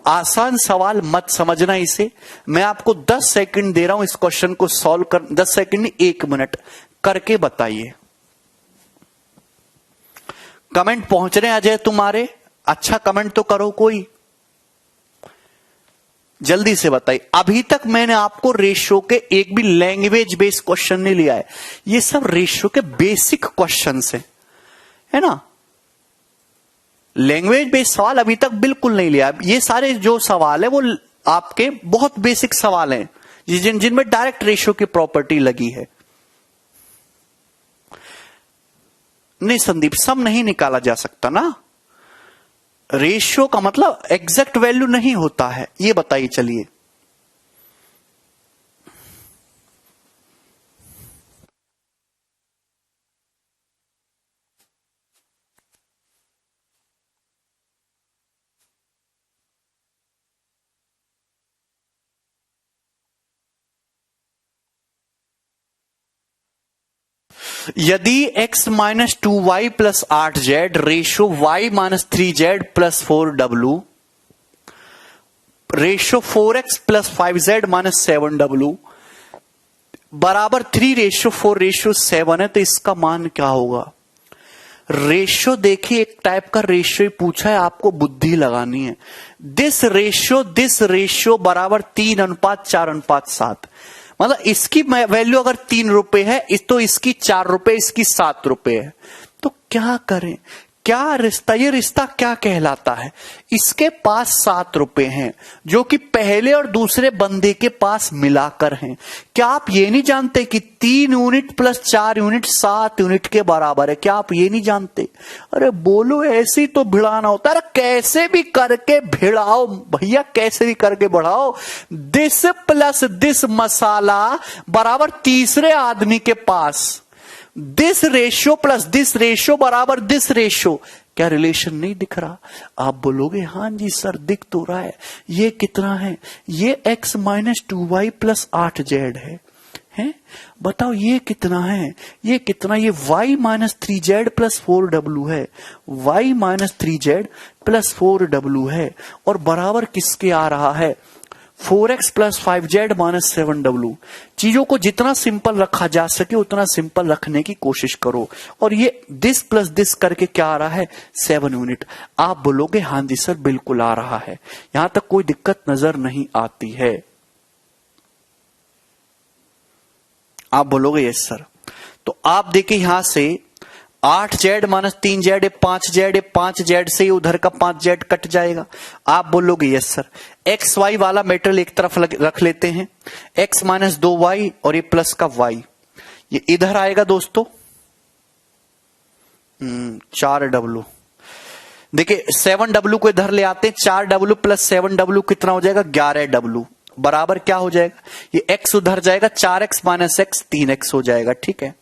आसान सवाल मत समझना इसे। मैं आपको 10 सेकंड दे रहा हूं इस क्वेश्चन को सॉल्व कर। 10 सेकंड नहीं, 1 मिनट करके बताइए। कमेंट पहुंच रहे हैं अजय तुम्हारे? अच्छा कमेंट तो करो कोई। जल्दी से बताइए। अभी तक मैंने आपको रेशियो के एक भी लैंग्वेज बेस्ड क्वेश्चन नहीं लिया है, ये सब रेशियो के बेसिक क्वेश्चन है ना। लैंग्वेज बेस्ड सवाल अभी तक बिल्कुल नहीं लिया। ये सारे जो सवाल है वो आपके बहुत बेसिक सवाल हैं, जिनमें डायरेक्ट रेशियो की प्रॉपर्टी लगी है। नहीं संदीप, सब नहीं निकाला जा सकता ना। रेशियो का मतलब एग्जैक्ट वैल्यू नहीं होता है, ये बताइए। चलिए यदि x minus 2y plus 8z ratio y minus 3z plus 4w ratio 4x plus 5z minus 7w बराबर 3 रेशियो 4 रेशियो 7 है, तो इसका मान क्या होगा। रेशियो देखिए, एक टाइप का रेशियो ही पूछा है, आपको बुद्धि लगानी है। दिस रेशियो बराबर 3:4:7, मतलब इसकी वैल्यू अगर 3 रुपए है तो इसकी 4 रुपए, इसकी 7 रुपए है। तो क्या करें, क्या रिश्ता, ये रिश्ता क्या कहलाता है। इसके पास 7 रुपए हैं जो कि पहले और दूसरे बंदे के पास मिलाकर हैं। क्या आप ये नहीं जानते कि 3 यूनिट प्लस 4 यूनिट 7 यूनिट के बराबर है। क्या आप ये नहीं जानते। अरे बोलो, ऐसे ही तो भिड़ाना होता है। अरे कैसे भी करके भिड़ाओ भैया, कैसे भी करके बढ़ाओ। दिस प्लस दिस मसाला बराबर तीसरे आदमी के पास। This ratio plus this ratio बराबर दिस रेशियो। क्या रिलेशन नहीं दिख रहा। आप बोलोगे हाँ जी सर दिख तो रहा है। ये कितना है, ये x minus 2y plus 8z है। बताओ ये कितना है, ये कितना, ये y minus 3z plus 4w है। y minus 3z plus 4w है और बराबर किसके आ रहा है, 4x plus 5z minus 7w। चीजों को जितना सिंपल रखा जा सके उतना सिंपल रखने की कोशिश करो। और ये दिस प्लस दिस करके क्या आ रहा है, 7 यूनिट। आप बोलोगे हाँ जी सर बिल्कुल आ रहा है, यहां तक कोई दिक्कत नजर नहीं आती है। आप बोलोगे यस सर। तो आप देखिए यहां से 8z minus 3z 5z 5z से ही उधर का 5z कट जाएगा। आप बोलोगे यस सर। एक्स वाई वाला मेटेरियल एक तरफ रख लेते हैं, x माइनस 2y और ये प्लस का y, ये इधर आएगा दोस्तों 4w। देखिए 7w को इधर ले आते हैं, 4w प्लस 7w कितना हो जाएगा, 11w बराबर क्या हो जाएगा, ये x उधर जाएगा, 4x माइनस x 3x हो जाएगा। ठीक है,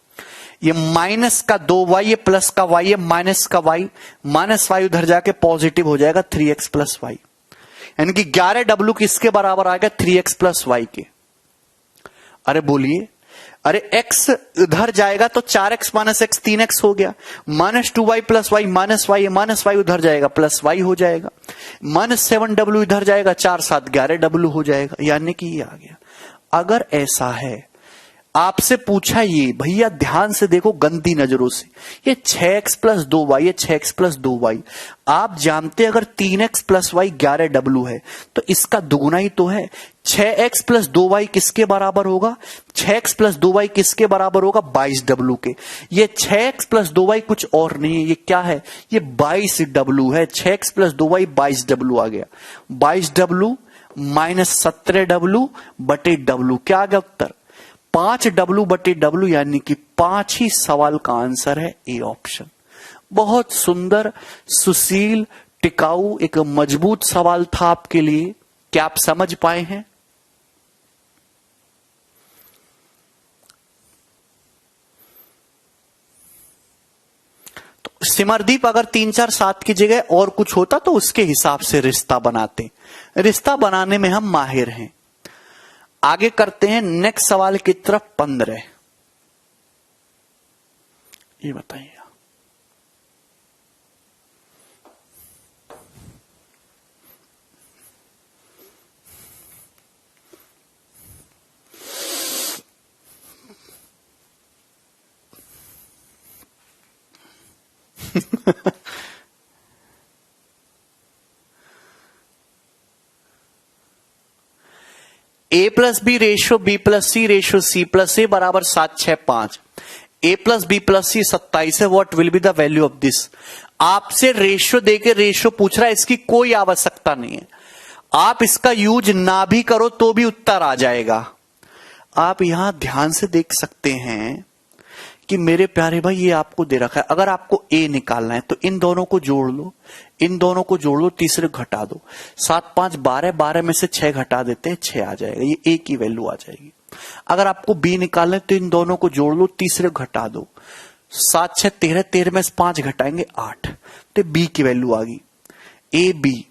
ये माइनस का 2y, ये प्लस का y, ये माइनस का y, माइनस y उधर जाके पॉजिटिव हो जाएगा 3x प्लस y, यानी कि 11w किसके बराबर आ गया, 3x प्लस y के। अरे बोलिए, अरे x उधर जाएगा तो 4x माइनस x 3x हो गया, minus 2y plus y minus y, minus y उधर जाएगा प्लस y हो जाएगा, माइनस 7w इधर जाएगा 4 7 11w हो जाएगा, यानी कि ये आ गया। अगर ऐसा है, आपसे पूछा ये भैया ध्यान से देखो गंदी नजरों से, ये 6x प्लस 2y, ये 6x प्लस 2y, आप जानते अगर 3x प्लस y 11w है तो इसका दुगुना ही तो है। 6x प्लस 2y किसके बराबर होगा, 6x प्लस 2y किसके बराबर होगा, 22w के। ये 6x प्लस 2y कुछ और नहीं है, ये क्या है, ये 22w है। 6x प्लस 2y 22w आ गया, 22w माइनस 17w बटे w, क्या आ गया उत्तर 5w बटे w, यानी कि 5 ही सवाल का आंसर है ए ऑप्शन। बहुत सुंदर, सुशील, टिकाऊ, एक मजबूत सवाल था आपके लिए। क्या आप समझ पाए हैं। तो सिमरदीप अगर 3 4 7 की जगह और कुछ होता तो उसके हिसाब से रिश्ता बनाते, रिश्ता बनाने में हम माहिर हैं। आगे करते हैं नेक्स्ट सवाल की तरफ। 15 ये बताइए, A plus B ratio B plus C ratio C plus A बराबर 7, 6, 5। A plus B plus C 27 है। What will be the value of this? आपसे रेशियो देके रेशियो पूछ रहा है, इसकी कोई आवश्यकता नहीं है। आप इसका यूज ना भी करो तो भी उत्तर आ जाएगा। आप यहां ध्यान से देख सकते हैं कि मेरे प्यारे भाई ये आपको दे रखा है। अगर आपको ए निकालना है तो इन दोनों को जोड़ लो, इन दोनों को जोड़ लो, तीसरे घटा दो। 7, 5, 12, 12 में से 6 घटा देते हैं, 6 आ जाएगा। ये ए की वैल्यू आ जाएगी। अगर आपको बी निकालना है तो इन दोनों को जोड़ लो, तीसरे घटा दो। 7, 6, 13, 13 में से 5 घटाएंगे 8, तो बी की वैल्यू आ गई। ए बी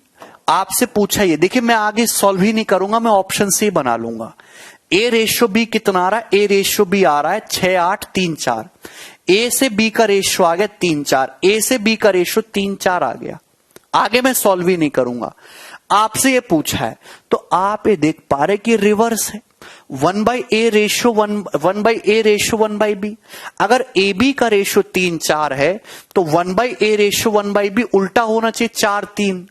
आपसे पूछा, ये देखिए मैं आगे सॉल्व ही नहीं करूंगा, मैं ऑप्शन से ही बना लूंगा। ए रेशियो बी कितना आ रहा है? ए रेशियो बी आ रहा है 6, 8, 3, 4। ए से बी का रेशियो आ गया 3, 4। ए से बी का रेशियो 3, 4 आ गया। आगे मैं सॉल्व ही नहीं करूंगा, आपसे ये पूछा है तो आप ये देख पा रहे कि रिवर्स है। 1/a ratio 1/a ratio 1/b। अगर ए बी का रेशियो 3, 4 है तो 1/a रेशियो 1/b उल्टा होना चाहिए 4, 3।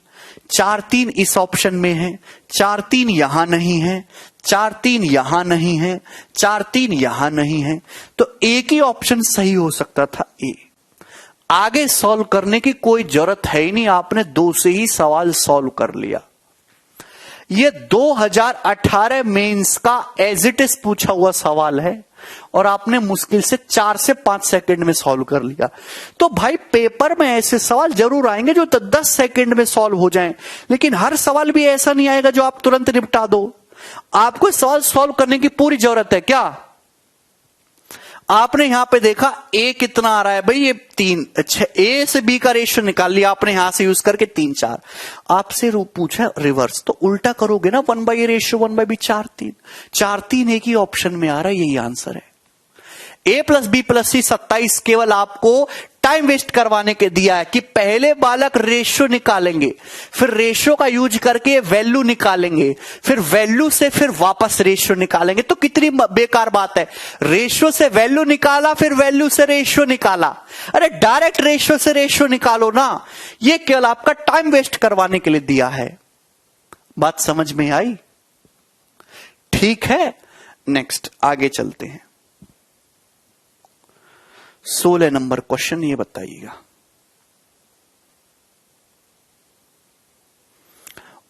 4, 3 इस ऑप्शन में है, 4, 3 यहां नहीं है, 4, 3 यहां नहीं है, 4, 3 यहां नहीं है, तो एक ही ऑप्शन सही हो सकता था, ए। आगे सॉल्व करने की कोई जरूरत है ही नहीं, आपने 2 से ही सवाल सॉल्व कर लिया। ये 2018 मेंस का एज इट इज पूछा हुआ सवाल है और आपने मुश्किल से 4 से 5 सेकंड में सॉल्व कर लिया। तो भाई पेपर में ऐसे सवाल जरूर आएंगे जो 10 सेकंड में सॉल्व हो जाएं, लेकिन हर सवाल भी ऐसा नहीं आएगा जो आप तुरंत निपटा दो। आपको सवाल सॉल्व करने की पूरी जरूरत है। क्या आपने यहां पे देखा ए कितना आ रहा है? भाई ये 3, अच्छा ए से बी का रेशियो निकाल लिया आपने यहां से यूज करके 3, 4। आपसे पूछा रिवर्स, तो उल्टा करोगे ना, 1/a रेशियो 1/b 4, 3। 4, 3 एक ही ऑप्शन में आ रहा है, यही आंसर है। ए प्लस बी प्लस सी 27 केवल आपको टाइम वेस्ट करवाने के दिया है कि पहले बालक रेशियो निकालेंगे, फिर रेशियो का यूज करके वैल्यू निकालेंगे, फिर वैल्यू से फिर वापस रेशियो निकालेंगे। तो कितनी बेकार बात है, रेशियो से वैल्यू निकाला फिर वैल्यू से रेशियो निकाला। अरे डायरेक्ट रेशियो से रेशियो निकालो ना, ये केवल आपका टाइम वेस्ट करवाने के लिए दिया है। बात समझ में आई? ठीक है, नेक्स्ट आगे चलते हैं। 16 नंबर क्वेश्चन, ये बताइएगा।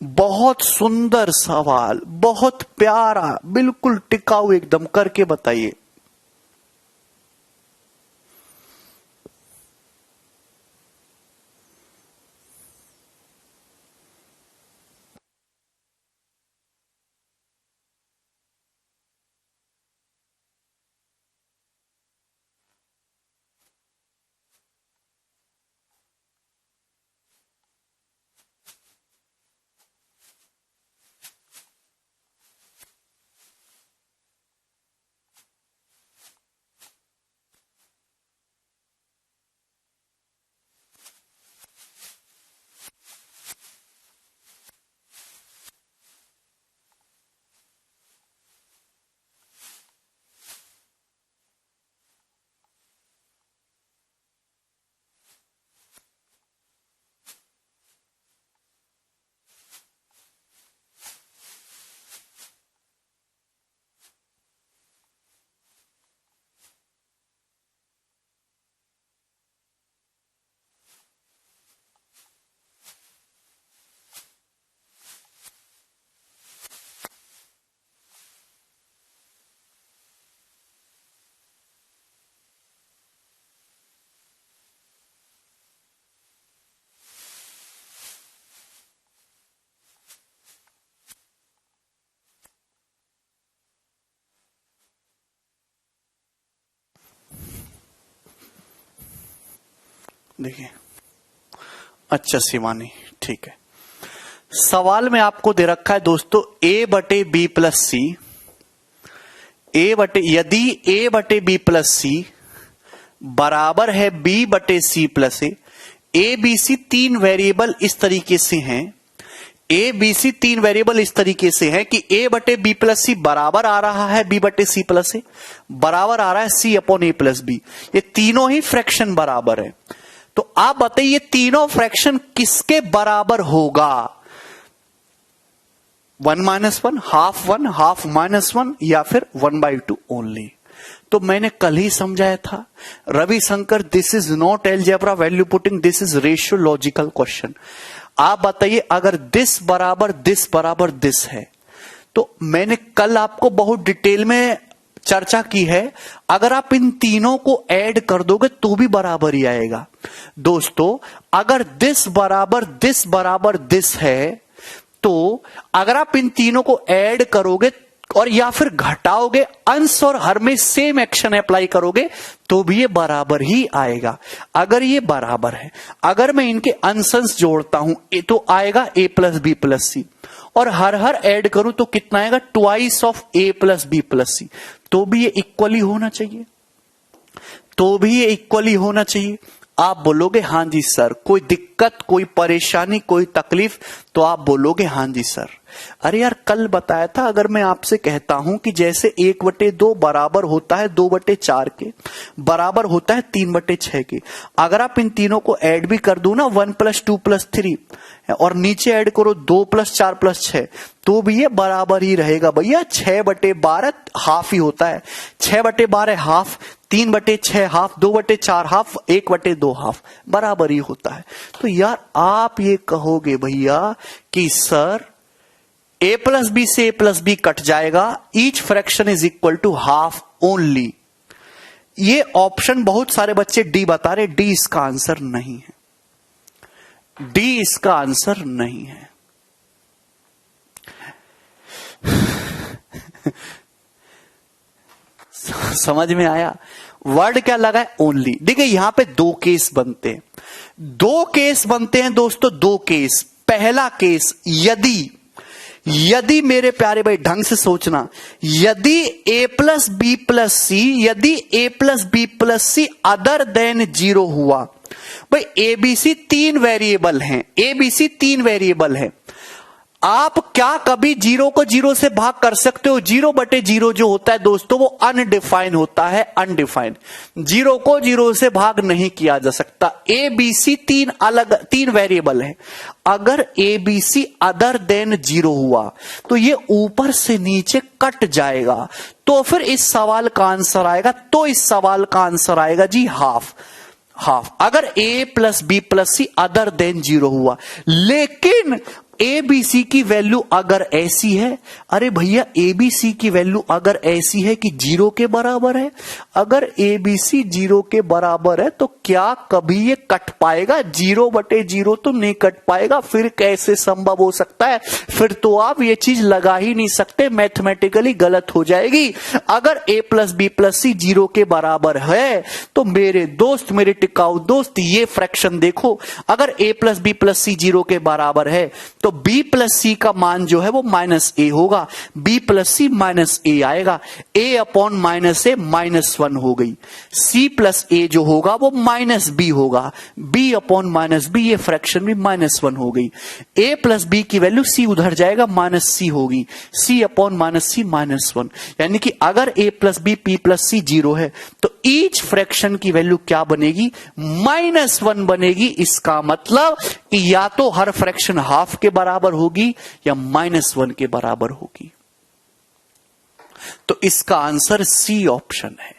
बहुत सुंदर सवाल, बहुत प्यारा, बिल्कुल टिकाऊ एकदम, करके बताइए। देखिए, अच्छा शिवानी, ठीक है। सवाल में आपको दे रखा है दोस्तों a/b प्लस सी, यदि a/b प्लस सी बराबर है b/c plus A B C 3 variable इस तरीके से हैं, ए बी सी 3 वेरिएबल इस तरीके से है कि a/b प्लस सी बराबर आ रहा है b/c प्लस ए, बराबर आ रहा है c/a प्लस बी। ये तीनों ही फ्रैक्शन बराबर है। तो आप बताइए तीनों फ्रैक्शन किसके बराबर होगा? 1 हाफ -1 या फिर 1/2 ओनली। तो मैंने कल ही समझाया था Ravishankar, this is not algebra value putting, this is ratio logical question. आप बताइए अगर दिस बराबर दिस है, तो मैंने कल आपको बहुत डिटेल में चर्चा की है, अगर आप इन तीनों को ऐड कर दोगे तो भी बराबर ही आएगा। दोस्तों अगर दिस बराबर दिस है, तो अगर आप इन तीनों को ऐड करोगे और या फिर घटाओगे, अंश और हर में सेम एक्शन अप्लाई करोगे, तो भी ये बराबर ही आएगा। अगर ये बराबर है, अगर मैं इनके अंश जोड़ता हूं तो आएगा a plus B plus C, और हर ऐड करूं तो कितना आएगा, twice of a plus B plus C, तो भी ये इक्वली होना चाहिए। आप बोलोगे हां जी सर, कोई दिक्कत, कोई परेशानी, कोई तकलीफ, तो आप बोलोगे हां जी सर। अरे यार कल बताया था, अगर मैं आपसे कहता हूं कि जैसे 1/2 बराबर होता है 2/4 के, बराबर होता है 3/6 के, अगर आप इन तीनों को ऐड भी कर दो ना, 1 + 2 + 3, और नीचे ऐड करो 2 + 4 + 6, तो भी ये बराबर ही रहेगा भैया। 6/12 हाफ ही होता है, 6/12 हाफ, 3/6 हाफ, 2/4 हाफ, 1/2 हाफ, बराबर ही होता है। तो यार आप ये कहोगे भैया कि सर a प्लस बी से a प्लस बी कट जाएगा, each fraction is equal to half only. ये ऑप्शन बहुत सारे बच्चे डी बता रहे, डी इसका आंसर नहीं है, डी इसका आंसर नहीं है। समझ में आया? वर्ड क्या लगा है, ओनली। देखिए यहां पे दो केस बनते हैं दोस्तों, दो केस। पहला केस, यदि मेरे प्यारे भाई ढंग से सोचना, यदि a plus B plus C other than 0 हुआ, भाई एबीसी 3 वेरिएबल हैं, आप क्या कभी 0 को 0 से भाग कर सकते हो? 0/0 जो होता है दोस्तों वो अनडिफाइन होता है, अनडिफाइंड। 0 को 0 से भाग नहीं किया जा सकता। एबीसी 3 वेरिएबल है, अगर एबीसी अदर देन 0 हुआ तो ये ऊपर से नीचे कट जाएगा, तो फिर इस सवाल का आंसर आएगा जी हाफ। अगर a plus B plus C other than 0 हुआ, लेकिन एबीसी की वैल्यू अगर ऐसी है, अरे भैया एबीसी की वैल्यू अगर ऐसी है कि 0 के बराबर है, अगर एबीसी 0 के बराबर है तो क्या कभी ये कट पाएगा? 0/0 तो नहीं कट पाएगा। फिर कैसे संभव हो सकता है? फिर तो आप ये चीज लगा ही नहीं सकते, मैथमेटिकली गलत हो जाएगी। अगर a plus B plus C 0 के बराबर है तो मेरे दोस्त, मेरे टिकाऊ दोस्त, ये फ्रैक्शन देखो, अगर a plus B plus C 0 के बराबर है तो b प्लस सी का मान जो है वो -a होगा, b प्लस सी -a आएगा, a/-a -1 हो गई, c प्लस a जो होगा वो -b होगा, b/-b, ये फ्रैक्शन भी -1 हो गई, a प्लस b की वैल्यू c उधर जाएगा, -c होगी, c/-c -1, यानी कि अगर a plus B p plus C 0 है तो ईच फ्रैक्शन की वैल्यू क्या बनेगी? -1 बनेगी। इसका मतलब कि या तो हर फ्रैक्शन हाफ के बराबर होगी या -1 के बराबर होगी। तो इसका आंसर सी ऑप्शन है।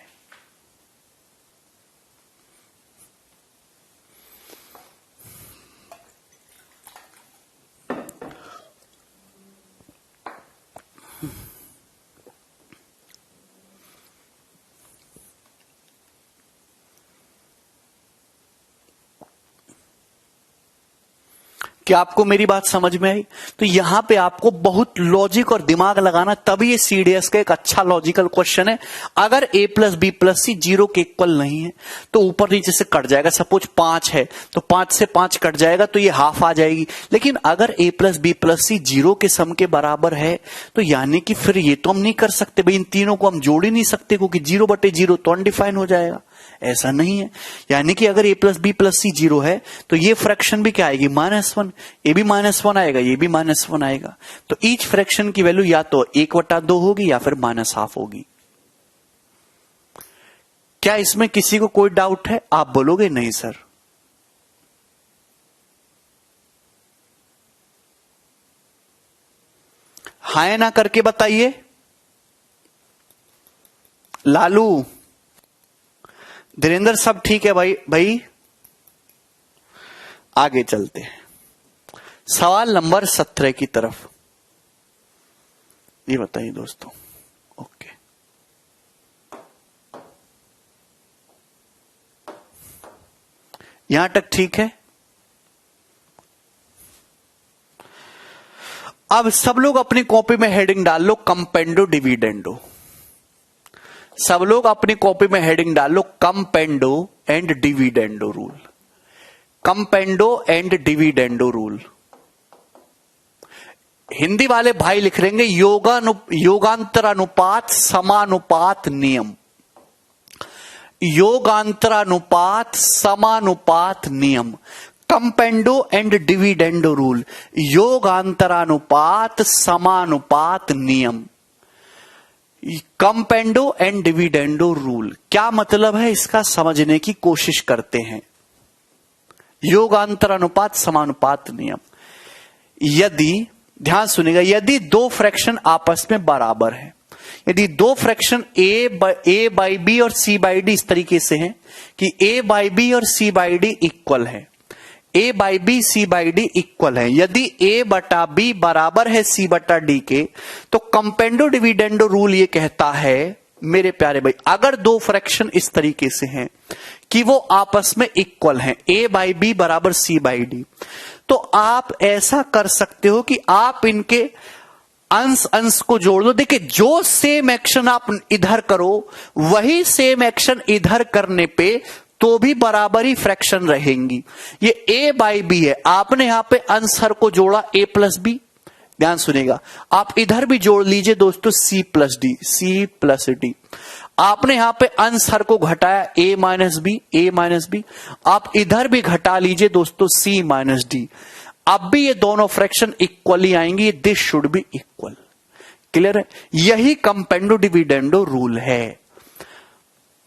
क्या आपको मेरी बात समझ में आई? तो यहां पे आपको बहुत लॉजिक और दिमाग लगाना, तभी ये सीडीएस का एक अच्छा लॉजिकल क्वेश्चन है। अगर a plus B plus C 0 के इक्वल नहीं है तो ऊपर नीचे से कट जाएगा। सपोज 5 है तो 5 से 5 कट जाएगा तो ये हाफ आ जाएगी। लेकिन अगर a plus B plus C 0 के सम के बराबर है तो यानी कि फिर ये तो हम नहीं कर सकते भाई, इन तीनों को हम जोड़ ही नहीं सकते, क्योंकि 0/0 तो अनडिफाइन हो जाएगा। ऐसा नहीं है, यानी कि अगर a plus B plus C 0 है तो ये फ्रैक्शन भी क्या आएगी? -1, ये भी -1 आएगा, ये भी -1 आएगा। तो ईच फ्रैक्शन की वैल्यू या तो 1/2 होगी या फिर -1/2 होगी। क्या इसमें किसी को कोई डाउट है? आप बोलोगे नहीं सर। हाय ना करके बताइए। लालू, धीरेन्द्र, सब ठीक है भाई आगे चलते हैं सवाल नंबर 17 की तरफ। ये बताइए दोस्तों। ओके, यहां तक ठीक है। अब सब लोग अपनी कॉपी में हेडिंग डाल लो कंपेंडो डिविडेंडो। सब लोग अपनी कॉपी में हेडिंग डाल लो componendo and dividendo rule. Componendo and dividendo rule. Hindi वाले भाई लिख लेंगे योगांतरानुपात समानुपात नियम। योगांतरानुपात समानुपात नियम, कंपेंडो एंड डिविडेंडो रूल। योगांतरानुपात समानुपात नियम, कंपेंडो एंड डिविडेंडो रूल। क्या मतलब है इसका समझने की कोशिश करते हैं। योगांतरानुपात समानुपात नियम, यदि ध्यान सुनिएगा, यदि दो फ्रैक्शन आपस में बराबर है, यदि दो फ्रैक्शन ए बाई बी और सी बाई डी इस तरीके से हैं कि ए बाई बी और सी बाई डी इक्वल है, A by B C by D equal है, यदि ए बटा बी बराबर है सी बटा डी के, तो कंपेंडो डिविडेंडो रूल ये कहता है मेरे प्यारे भाई, अगर दो फ्रैक्शन इस तरीके से हैं कि वो आपस में इक्वल हैं, ए बाई बी बराबर सी बाई डी, तो आप ऐसा कर सकते हो कि आप इनके अंश अंश को जोड़ दो। देखिए, जो सेम एक्शन आप इधर करो वही सेम एक्शन इधर करने पे तो भी बराबर ही फ्रैक्शन रहेंगी। ये ए बाई बी है, आपने यहां पे अंश हर को जोड़ा ए प्लस बी। ध्यान सुनेगा, आप इधर भी जोड़ लीजिए दोस्तों C plus D, C plus D. आपने यहां पे अंश हर को घटाया A minus B, A minus B. आप इधर भी घटा लीजिए दोस्तों सी माइनस डी। अब भी ये दोनों फ्रैक्शन इक्वली आएंगी, this should be equal. Clear है? यही कंपेंडो डिविडेंडो रूल है।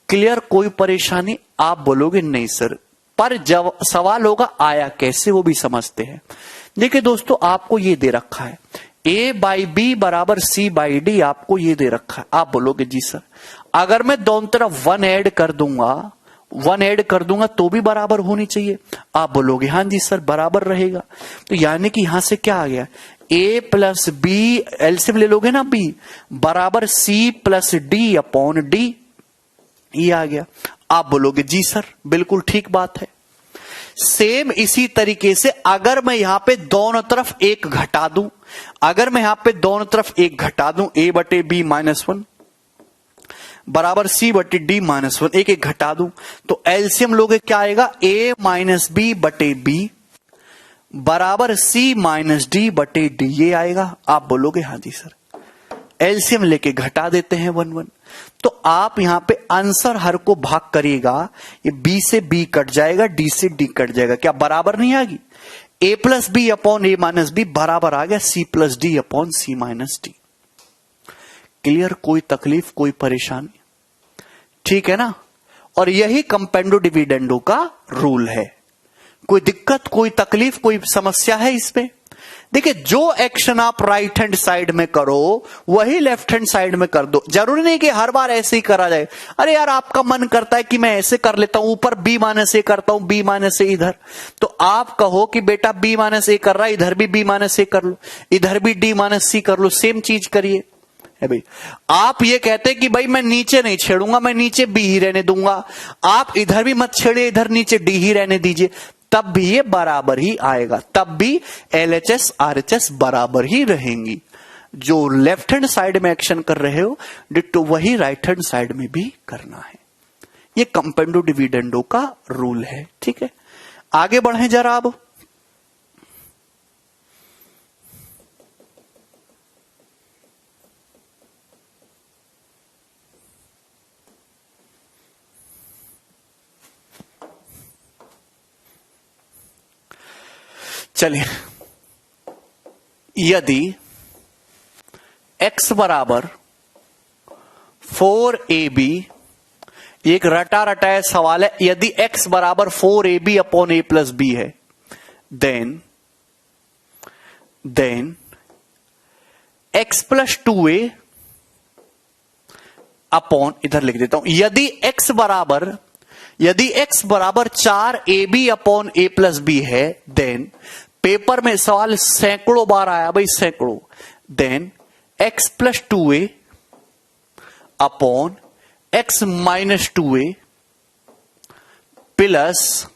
क्लियर? कोई परेशानी? आप बोलोगे नहीं सर, पर जब सवाल होगा आया कैसे, वो भी समझते हैं। देखिए दोस्तों, आपको ये दे रखा है ए बाई बी बराबर सी बाई डी, आपको ये दे रखा है। आप बोलोगे जी सर, अगर मैं दोनों तरफ वन ऐड कर दूंगा तो भी बराबर होनी चाहिए। आप बोलोगे हाँ जी सर बराबर रहेगा। तो यानी कि यहां से क्या आ गया, ए प्लस बी, एलसीएम ले लोगे ना, बी बराबर C plus D upon D, ये आ गया। आप बोलोगे जी सर बिल्कुल ठीक बात है। सेम इसी तरीके से अगर मैं यहां पे दोनों तरफ एक घटा दूं, अगर मैं यहां पे दोनों तरफ एक घटा दूं, ए बटे बी माइनस वन बराबर सी बटे डी माइनस वन, एक एक घटा दूं, तो एलसीएम लोगे क्या आएगा, ए माइनस बी बटे बी बराबर सी माइनस डी बटे डी, ये आएगा। आप बोलोगे हाँ जी सर। एलसीएम लेके घटा देते हैं वन वन, तो आप यहां पे आंसर हर को भाग करिएगा, ये बी से बी कट जाएगा, डी से डी कट जाएगा। क्या बराबर नहीं आ गई? ए प्लस बी अपॉन ए माइनस बी बराबर आ गया सी प्लस डी अपॉन सी माइनस डी। क्लियर? कोई तकलीफ, कोई परेशानी? ठीक है ना? और यही कंपेंडो डिविडेंडो का रूल है। कोई दिक्कत, कोई तकलीफ, कोई समस्या है इसमें? देखिए, जो एक्शन आप राइट हैंड साइड में करो वही लेफ्ट हैंड साइड में कर दो। जरूरी नहीं कि हर बार ऐसे ही करा जाए। अरे यार, आपका मन करता है कि मैं ऐसे कर लेता हूं, ऊपर बी माइनस ए करता हूं, बी माइनस ए इधर, तो आप कहो कि बेटा बी माइनस ए कर रहा है, इधर भी बी माइनस ए कर लो, इधर भी डी माइनस सी कर लो, सेम चीज करिए। है भाई, आप ये कहते कि भाई मैं नीचे नहीं छेड़ूंगा, मैं नीचे बी ही रहने दूंगा, आप इधर भी मत छेड़िए, इधर नीचे डी ही रहने दीजिए, तब भी ये बराबर ही आएगा, तब भी एलएचएस आरएचएस बराबर ही रहेंगी। जो लेफ्ट हैंड साइड में एक्शन कर रहे हो डिट्टो वही राइट हैंड साइड में भी करना है। ये कंपेंडो डिविडेंडो का रूल है। ठीक है, आगे बढ़े जरा। अब चलिए, यदि x बराबर 4ab, एक रटा रटाया सवाल है, यदि x बराबर 4ab upon a plus B है, then x plus 2a upon, इधर लिख देता हूं, यदि x बराबर 4ab upon a plus B है, देन पेपर में सवाल सैकड़ों बार आया भाई, सैकड़ों, then x plus 2a upon x minus 2a plus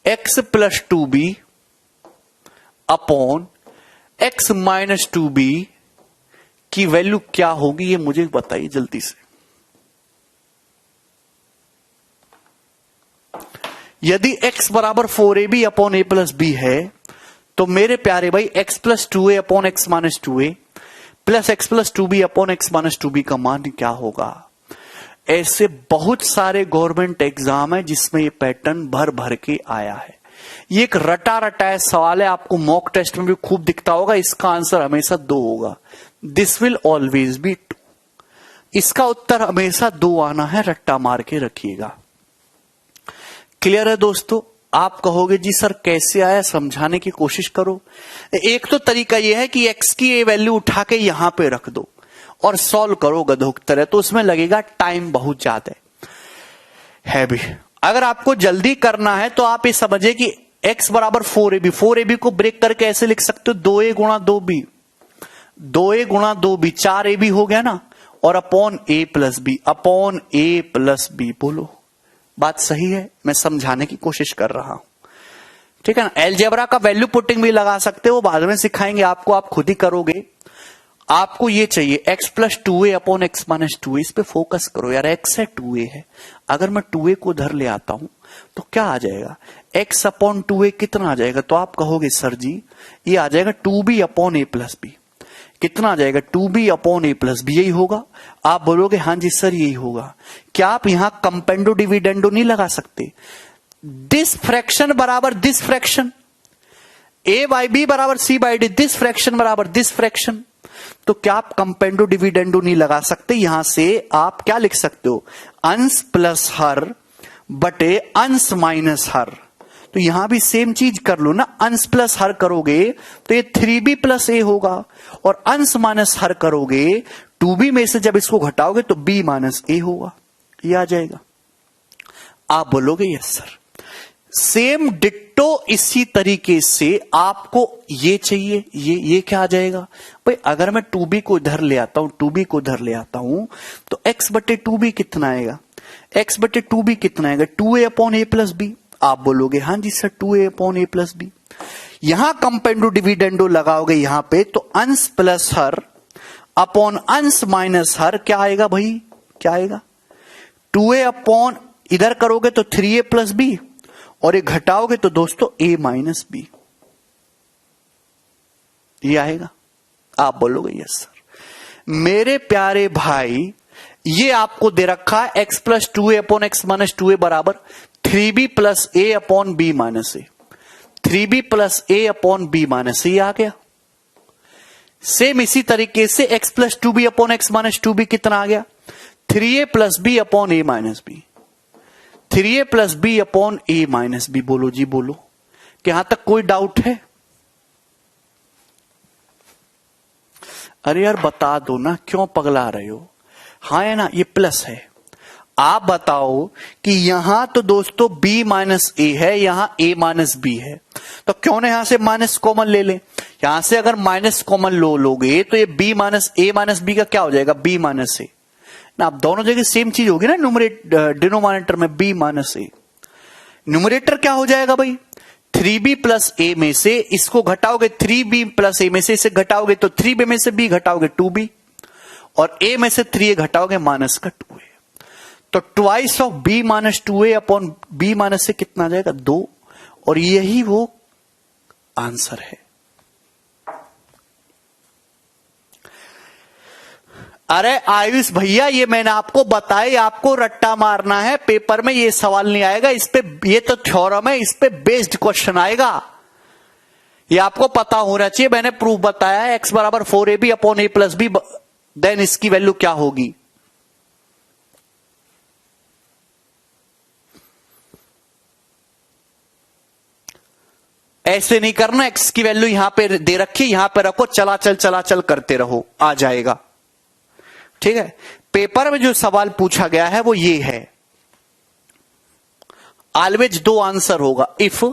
x plus 2b upon x minus 2b की वैल्यू क्या होगी, ये मुझे बताइए जल्दी से। यदि x बराबर 4ab upon a plus B है, तो मेरे प्यारे भाई x plus 2a upon x minus 2a plus x plus 2b upon x minus 2b का मान क्या होगा। ऐसे बहुत सारे गवर्नमेंट एग्जाम है जिसमें ये पैटर्न भर भर के आया है। ये एक रटा रटाया सवाल है, आपको मॉक टेस्ट में भी खूब दिखता होगा। इसका आंसर हमेशा 2 होगा, दिस विल ऑलवेज बी 2। इसका उत्तर हमेशा 2 आना है, रट्टा मार के रखिएगा। क्लियर है दोस्तों। आप कहोगे जी सर कैसे आया, समझाने की कोशिश करो। एक तो तरीका यह है कि x की ये वैल्यू उठा के यहां पे रख दो और सॉल्व करो गधों की तरह, तो उसमें लगेगा टाइम बहुत ज्यादा है भी। अगर आपको जल्दी करना है तो आप ये समझिए कि x बराबर 4ab को ब्रेक करके ऐसे लिख सकते हो 2a गुणा 2b, 2a गुणा 2b 4ab हो गया ना, और upon a plus B, upon a plus B. बोलो बात सही है, मैं समझाने की कोशिश कर रहा हूं, ठीक है ना। अलजेब्रा का वैल्यू पुटिंग भी लगा सकते हो, बाद में सिखाएंगे आपको, आप खुद ही करोगे। आपको ये चाहिए x plus 2a upon x minus 2a, इस पे फोकस करो यार। x है 2a है, अगर मैं 2a को उधर ले आता हूं तो क्या आ जाएगा, x अपॉन 2a कितना आ जाएगा, तो आप कहोगे सर जी ये आ जाएगा 2b upon a plus B. कितना आ जाएगा, 2b upon a plus B, यही होगा। आप बोलोगे हाँ जी सर यही होगा। क्या आप यहां कंपेंडो डिविडेंडो नहीं लगा सकते, दिस फ्रैक्शन बराबर this fraction, a by B बराबर c by D, this fraction बराबर दिस फ्रैक्शन। तो क्या आप कंपेंडो डिविडेंडो नहीं लगा सकते, यहां से आप क्या लिख सकते हो, अंश प्लस हर बटे अंश माइनस हर। तो यहां भी सेम चीज कर लो ना, अंश प्लस हर करोगे तो ये 3b प्लस a होगा, और अंश माइनस हर करोगे 2b में से जब इसको घटाओगे तो b माइनस a होगा, ये आ जाएगा। आप बोलोगे यस सर। सेम डिट्टो इसी तरीके से आपको ये चाहिए, ये क्या आ जाएगा भाई, अगर मैं 2b को इधर ले आता हूं, 2b को इधर ले आता हूं तो x बटे 2b कितना आएगा, x बटे 2b कितना आएगा, 2a upon a plus B. आप बोलोगे हाँ जी sir 2a upon a plus B. यहां कंपेंडो डिविडेंडो लगाओगे यहां पे, तो अंश प्लस हर अपॉन अंश माइनस हर क्या आएगा भाई, क्या आएगा, 2a अपॉन इधर करोगे तो 3a प्लस बी, और ये घटाओगे तो दोस्तों a माइनस बी, ये आएगा। आप बोलोगे यस सर। मेरे प्यारे भाई ये आपको दे रखा है x plus 2a upon x minus 2a बराबर 3b plus a upon b minus a, 3b plus a upon b minus a आ गया। सेम इसी तरीके से x plus 2b upon x minus 2b कितना आ गया, 3a plus b upon a minus b, 3a plus b upon a minus b। बोलो जी बोलो, कि यहां तक कोई डाउट है। अरे यार बता दो ना, क्यों पगला रहे हो। हाँ है ना, ये प्लस है। आप बताओ कि यहां तो दोस्तों b माइनस a है, यहां a माइनस b है, तो क्यों ना यहां से माइनस कॉमन ले ले। यहां से अगर माइनस कॉमन लोगे तो ये b minus a minus b का क्या हो जाएगा, b माइनस a ना। अब दोनों जगह सेम चीज होगी ना, डिनोमिनेटर में b माइनस a, न्यूमरेटर क्या हो जाएगा भाई, 3b प्लस a में से इसको घटाओगे, 3b प्लस a में से इसे घटाओगे तो 3b में से b घटाओगे 2b, और a में से 3a घटाओगे माइनस का 2a, तो twice of b minus 2a upon b minus से कितना आ जाएगा 2, और यही वो आंसर है। अरे आयुष भैया ये मैंने आपको बताया, आपको रट्टा मारना है, पेपर में ये सवाल नहीं आएगा इस पे, ये तो थ्योरम है, इस पे बेस्ड क्वेश्चन आएगा, ये आपको पता होना चाहिए। मैंने प्रूफ बताया है, x बराबर 4ab upon a plus B, then इसकी वैल्यू क्या होगी। ऐसे नहीं करना, एक्स की वैल्यू यहां पे दे रखी, यहां पे रखो, चला चल करते रहो, आ जाएगा। ठीक है, पेपर में जो सवाल पूछा गया है वो ये है, ऑलवेज दो आंसर होगा, इफ।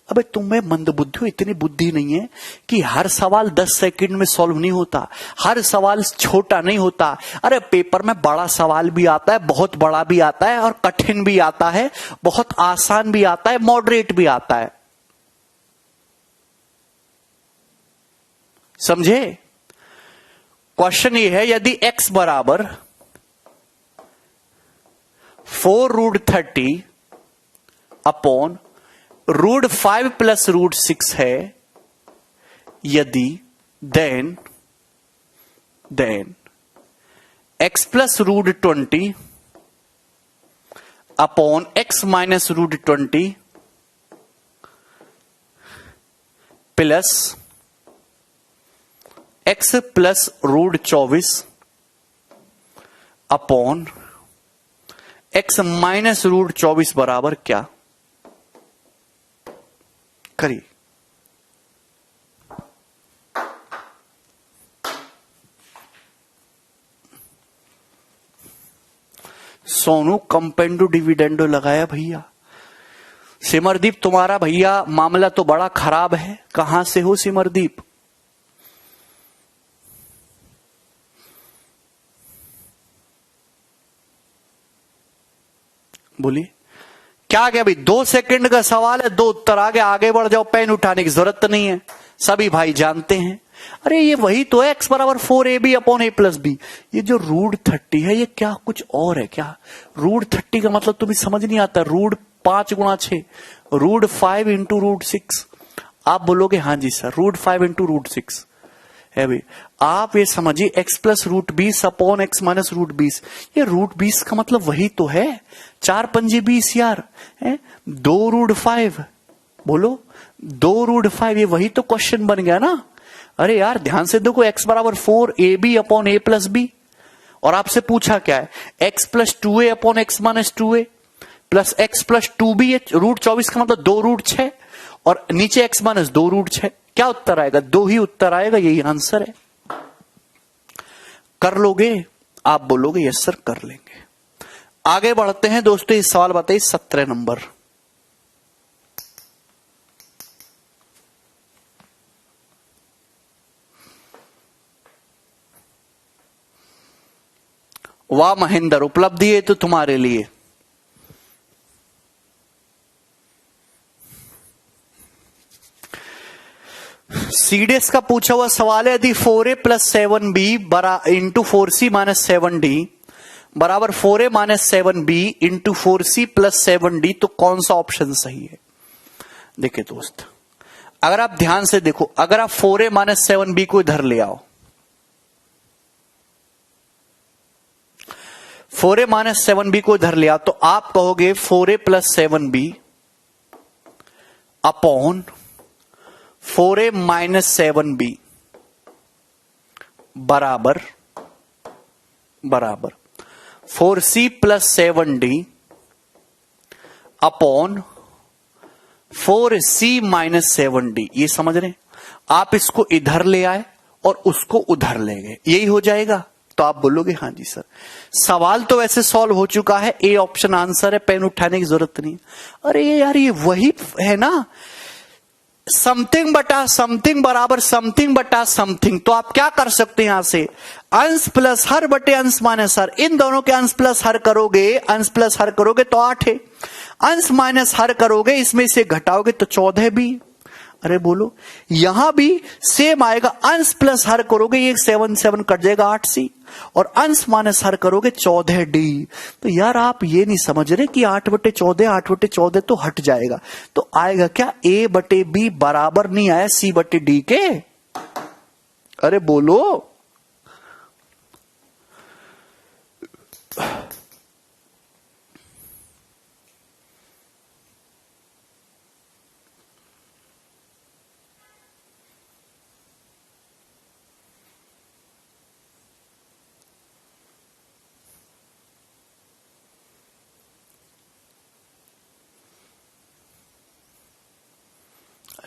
अबे तुम्हें मंदबुद्धि हो, इतनी बुद्धि नहीं है कि हर सवाल 10 सेकंड में सॉल्व नहीं होता, हर सवाल छोटा नहीं होता। अरे पेपर में बड़ा सवाल भी आता है, बहुत बड़ा भी आता है, और कठिन भी आता है, बहुत आसान भी आता है, मॉडरेट भी आता है। समझे? क्वेश्चन ये है, यदि x बराबर 4√30 अपॉन √5 प्लस √6 है, यदि then x plus √20 upon x minus √20 plus x plus √24 upon x minus √24 बराबर क्या? करिए। सोनू कंपेंडो डिविडेंडो लगाया भैया। सिमरदीप तुम्हारा भैया मामला तो बड़ा खराब है। कहां से हो सिमरदीप? बोलिए क्या गया भाई? 2 सेकंड का सवाल है, 2 उत्तर आगे बढ़ जाओ, पेन उठाने की जरूरत नहीं है, सभी भाई जानते हैं। अरे ये वही तो है, x बराबर 4ab upon a plus B. ये जो √30 है ये क्या कुछ और है क्या? √30 का मतलब तुम्हें समझ नहीं आता, √5 गुणा 6, √5 इंटू √6। आप बोलोगे हाँ जी सर, √5 इंटू √6 है भाई। आप ये समझिए x plus √20 upon x minus √20। ये √20 का मतलब वही तो है, 4 पंजे 20 यार है, 2√5 बोलो, 2√5, ये वही तो क्वेश्चन बन गया ना। अरे यार ध्यान से देखो, x बराबर 4ab upon a plus B, और आपसे पूछा क्या है, x plus 2a upon x minus 2a plus x plus 2b, √24 का मतलब 2√6, और नीचे x माइनस 2√6। क्या उत्तर आएगा? 2 ही उत्तर आएगा, यही आंसर है। कर लोगे? आप बोलोगे यस सर कर लेंगे। आगे बढ़ते हैं दोस्तों, इस सवाल बताइए 17 नंबर। वाह महेंद्र, उपलब्धि है तो तुम्हारे लिए। सीडीएस का पूछा हुआ सवाल है, यदि 4a plus 7b into 4c minus 7d बराबर 4a minus 7b into 4c plus 7d, तो कौन सा ऑप्शन सही है? देखिए दोस्त, अगर आप ध्यान से देखो, अगर आप 4a माइनस 7b को इधर ले आओ, 4a माइनस 7b को इधर ले आओ, तो आप कहोगे 4a plus 7b upon 4a minus 7b बराबर 4c plus 7d upon 4c minus 7d। ये समझ रहे हैं? आप इसको इधर ले आए और उसको उधर ले गए, यही हो जाएगा। तो आप बोलोगे हाँ जी सर। सवाल तो वैसे सॉल्व हो चुका है, ए ऑप्शन आंसर है, पेन उठाने की जरूरत नहीं। अरे यार ये वही है ना, समथिंग बटा समथिंग बराबर समथिंग बटा समथिंग। तो आप क्या कर सकते हैं, यहां से अंश प्लस हर बटे अंश माइनस हर, इन दोनों के अंश प्लस हर करोगे, अंश प्लस हर करोगे तो 8 है, अंश माइनस हर करोगे, इसमें से घटाओगे तो 14 भी। अरे बोलो, यहां भी सेम आएगा, अंश प्लस हर करोगे, ये 7 7 कट जाएगा 8c, और अंश माइनस हर करोगे 14d। तो यार आप ये नहीं समझ रहे कि 8/14 तो हट जाएगा, तो आएगा क्या, a/b बराबर नहीं आया c/d के। अरे बोलो,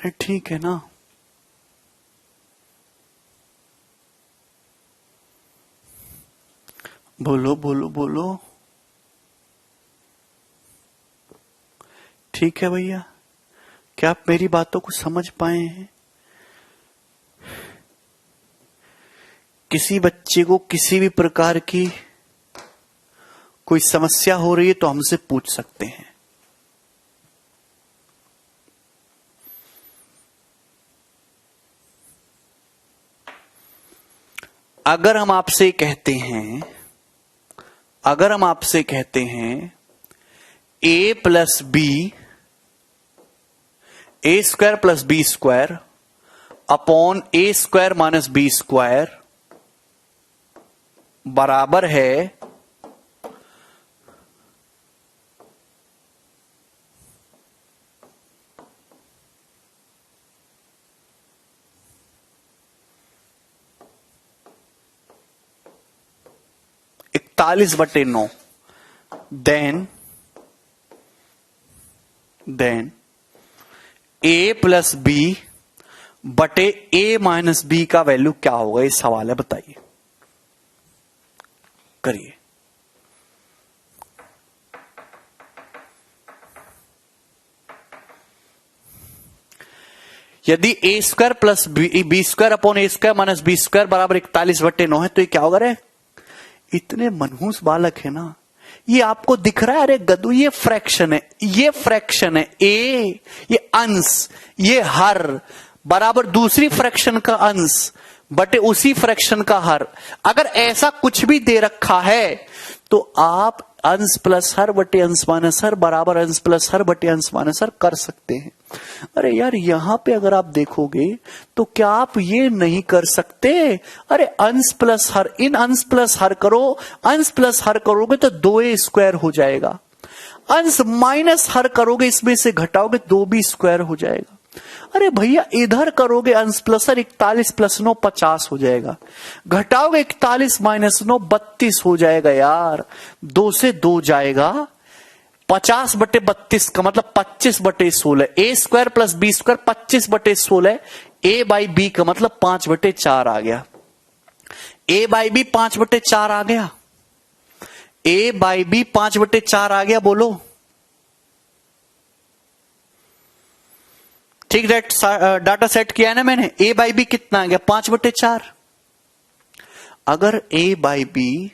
अरे ठीक है ना, बोलो बोलो बोलो। ठीक है भैया, क्या आप मेरी बातों को समझ पाए हैं? किसी बच्चे को किसी भी प्रकार की कोई समस्या हो रही है तो हमसे पूछ सकते हैं। अगर हम आपसे कहते हैं a plus B, A square plus B square upon A square minus B square बराबर है 41/9, देन a प्लस बी बटे a माइनस बी का वैल्यू क्या होगा? ये सवाल है, बताइए, करिए। यदि a square plus B square upon A square minus B square बराबर 41/9 है तो ये क्या होगा? रे इतने मनहूस बालक है ना, ये आपको दिख रहा है? अरे गदू, ये फ्रैक्शन है, ये फ्रैक्शन है, ये अंश, ये हर बराबर दूसरी फ्रैक्शन का अंश बटे उसी फ्रैक्शन का हर। अगर ऐसा कुछ भी दे रखा है तो आप अंश प्लस हर बटे अंश माइनस हर बराबर अंश प्लस हर बटे अंश माइनस हर कर सकते हैं। अरे यार, यहां पे अगर आप देखोगे तो क्या आप ये नहीं कर सकते? अरे अंश प्लस हर, इन अंश प्लस हर करो, अंश प्लस हर करोगे तो 2a स्क्वायर हो जाएगा, अंश माइनस हर करोगे इसमें से घटाओगे 2b स्क्वायर हो जाएगा। अरे भैया, इधर करोगे अंश प्लस हर 41 प्लस 9 50 हो जाएगा, घटाओगे 41 माइनस 9 32 हो जाएगा यार, 2 से 2 जाएगा, 50/32 का मतलब 25/16, A square plus B square 25/16, A by B का मतलब 5/4 आ गया, ए बाई बी 5/4 आ गया, ए बाई बी 5/4 आ गया, बोलो ठीक? डाटा सेट किया है ना मैंने, ए बाई बी कितना आ गया? 5/4। अगर ए बाई बी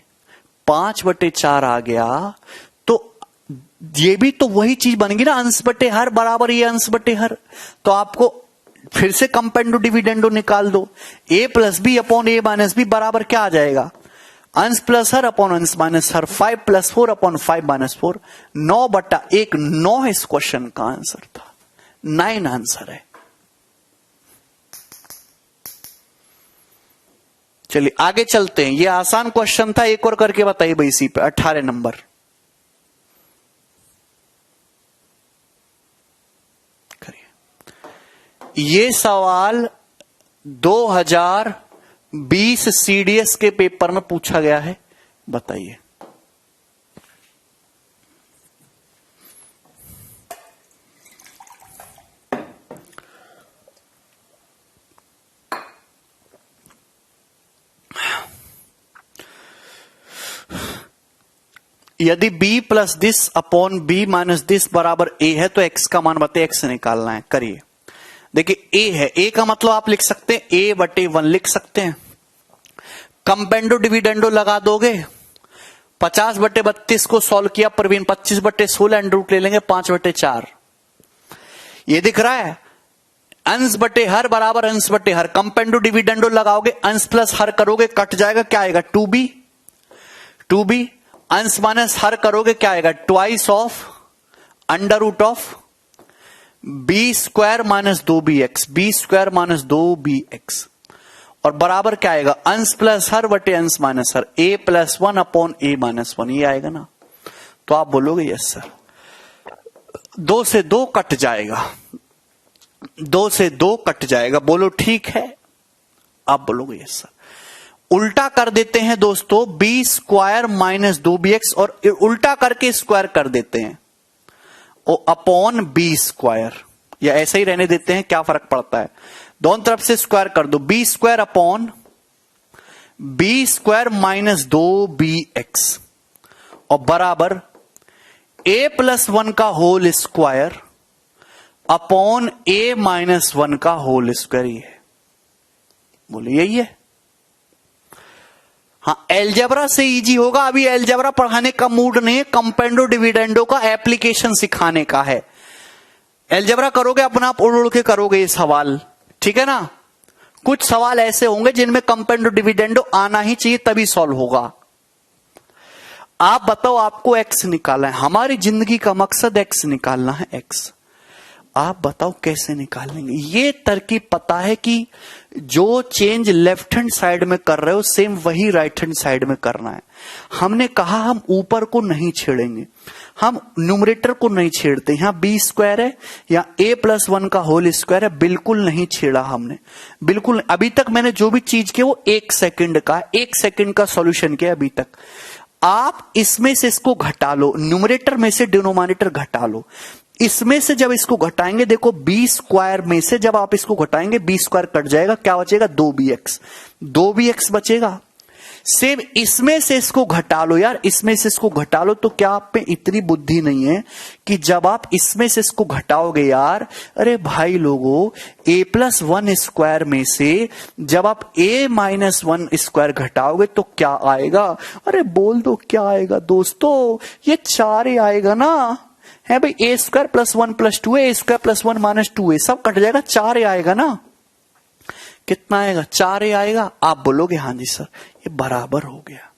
5/4 आ गया तो ये भी तो वही चीज बनेगी ना, अंश बटे हर बराबर ये अंश बटे हर। तो आपको फिर से कंपेंडो डिविडेंडो निकाल दो, ए प्लस बी अपॉन ए माइनस बी बराबर क्या आ जाएगा? अंश प्लस हर अपॉन अंश माइनस हर, 5 + 4 अपॉन 5 - 4, 9/1। 9 इस क्वेश्चन का आंसर था, 9 आंसर है। चलिए आगे चलते हैं, ये आसान क्वेश्चन था, एक और करके बताइए भाई इसी पे 18 नंबर। करिए। ये सवाल 2020 सीडीएस के पेपर में पूछा गया है, बताइए। यदि b plus this upon b minus this बराबर a है तो x का मान बताइए, x निकालना है। करिए। देखिए a है, a का मतलब आप लिख सकते हैं a/1 लिख सकते हैं, कंपेंडो डिविडेंडो लगा दोगे, 50/32 को सॉल्व किया प्रवीण, 25/16 एंड रूट ले लेंगे 5/4। ये दिख रहा है, अंश बटे हर बराबर अंश बटे हर, कंपेंडो डिविडेंडो लगाओगे, अंश प्लस हर करोगे कट जाएगा, क्या आएगा? 2b। अंश माइनस हर करोगे क्या आएगा? Twice of under root of B square minus 2bx, B square minus 2bx, और बराबर क्या आएगा? अंश प्लस हर बटे अंश minus her, a + 1 upon a - 1, ये आएगा ना। तो आप बोलोगे यस सर, 2 से 2 कट जाएगा, 2 से 2 कट जाएगा, बोलो ठीक है। आप बोलोगे यस सर। उल्टा कर देते हैं दोस्तों, बी स्क्वायर माइनस 2bx, और उल्टा करके स्क्वायर कर देते हैं, ओ अपॉन बी स्क्वायर, या ऐसे ही रहने देते हैं, क्या फर्क पड़ता है। दोनों तरफ से स्क्वायर कर दो, B square upon B square minus 2bx और बराबर a+1 का होल स्क्वायर अपॉन a-1 का होल स्क्वायर। ये है, बोले यही है। हाँ, एलजेब्रा से इजी होगा, अभी एलजेब्रा पढ़ाने का मूड नहीं है, कंपेंडो डिविडेंडो का एप्लीकेशन सिखाने का है। एलजेब्रा करोगे अपने आप उड़ उड़ के करोगे ये सवाल, ठीक है ना। कुछ सवाल ऐसे होंगे जिनमें कंपेंडो डिविडेंडो आना ही चाहिए तभी सॉल्व होगा। आप बताओ, आपको एक्स निकालना है, हमारी जिंदगी का मकसद एक्स निकालना है, एक्स। आप बताओ कैसे निकालेंगे। ये तरकीब पता है कि जो चेंज लेफ्ट हैंड साइड में कर रहे हो सेम वही राइट हैंड साइड में करना है। हमने कहा हम ऊपर को नहीं छेड़ेंगे, हम न्यूमरेटर को नहीं छेड़ते। यहां बी स्क्वायर है या a+1 का होल स्क्वायर है, बिल्कुल नहीं छेड़ा हमने, बिल्कुल। अभी तक मैंने जो भी चीज की वो 1 सेकंड का, 1 सेकंड का सॉल्यूशन किया अभी तक। आप इसमें से इसको घटा लो, न्यूमरेटर में से डिनोमिनेटर घटा लो। इसमें से जब इसको घटाएंगे, देखो बी स्क्वायर में से जब आप इसको घटाएंगे बी स्क्वायर कट जाएगा, क्या बचेगा 2bx बचेगा। सेम इसमें से इसको घटा लो यार, इसमें से इसको घटा लो। तो क्या आप में इतनी बुद्धि नहीं है कि जब आप इसमें से इसको घटाओगे यार, अरे भाई लोगों, a+1 स्क्वायर में से जब आप a-1 स्क्वायर घटाओगे तो क्या आएगा। अरे बोल दो क्या आएगा दोस्तों, ये 4 आएगा ना, है भाई। a² + 1 + 2 a² + 1 - 2 सब कट जाएगा, 4 आएगा ना। कितना आएगा, 4 आएगा। आप बोलोगे हाँ जी सर ये बराबर हो गया,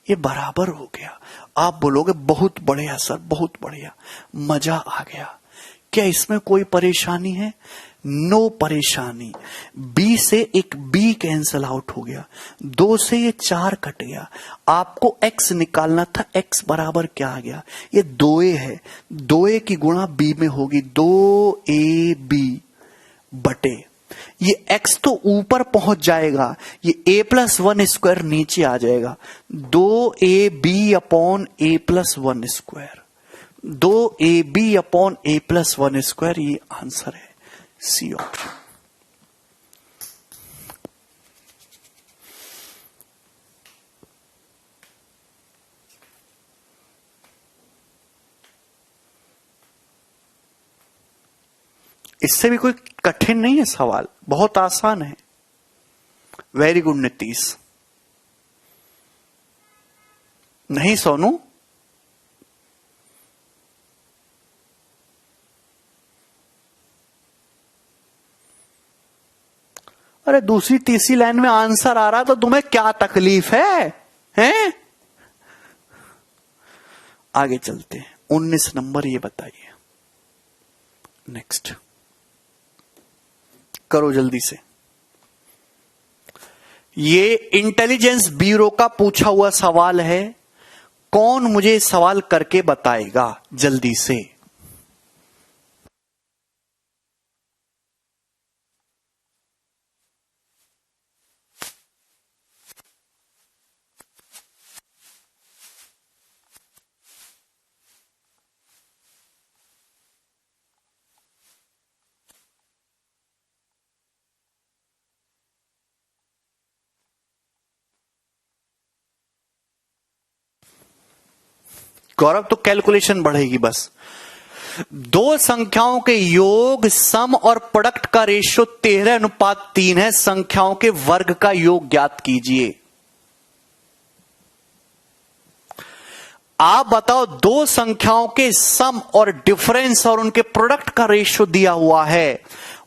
ये बराबर हो गया। आप बोलोगे बहुत बढ़िया सर, बहुत बढ़िया, मजा आ गया। क्या इसमें कोई परेशानी है? नो परेशानी। बी से एक बी कैंसल आउट हो गया, 2 से ये 4 कट गया। आपको x निकालना था, x बराबर क्या आ गया, ये 2a है, 2a की गुणा b में होगी 2ab बटे ये x तो ऊपर पहुंच जाएगा, ये a+1 स्क्वायर नीचे आ जाएगा, 2ab upon a+1 square, 2ab upon a+1 square. ये आंसर है, सी ऑप्शन। इससे भी कोई कठिन नहीं है सवाल, बहुत आसान है। Very good Nitish. नहीं सोनू, अरे दूसरी तीसरी लाइन में आंसर आ रहा तो तुम्हें क्या तकलीफ है, हैं? आगे चलते हैं, 19 नंबर ये बताइए। नेक्स्ट करो जल्दी से। ये इंटेलिजेंस ब्यूरो का पूछा हुआ सवाल है, कौन मुझे सवाल करके बताएगा जल्दी से। गौरव तो कैलकुलेशन बढ़ेगी बस। दो संख्याओं के योग, सम और प्रोडक्ट का रेशियो 13:3 है। संख्याओं के वर्ग का योग ज्ञात कीजिए। आप बताओ, दो संख्याओं के सम और डिफरेंस और उनके प्रोडक्ट का रेशियो दिया हुआ है,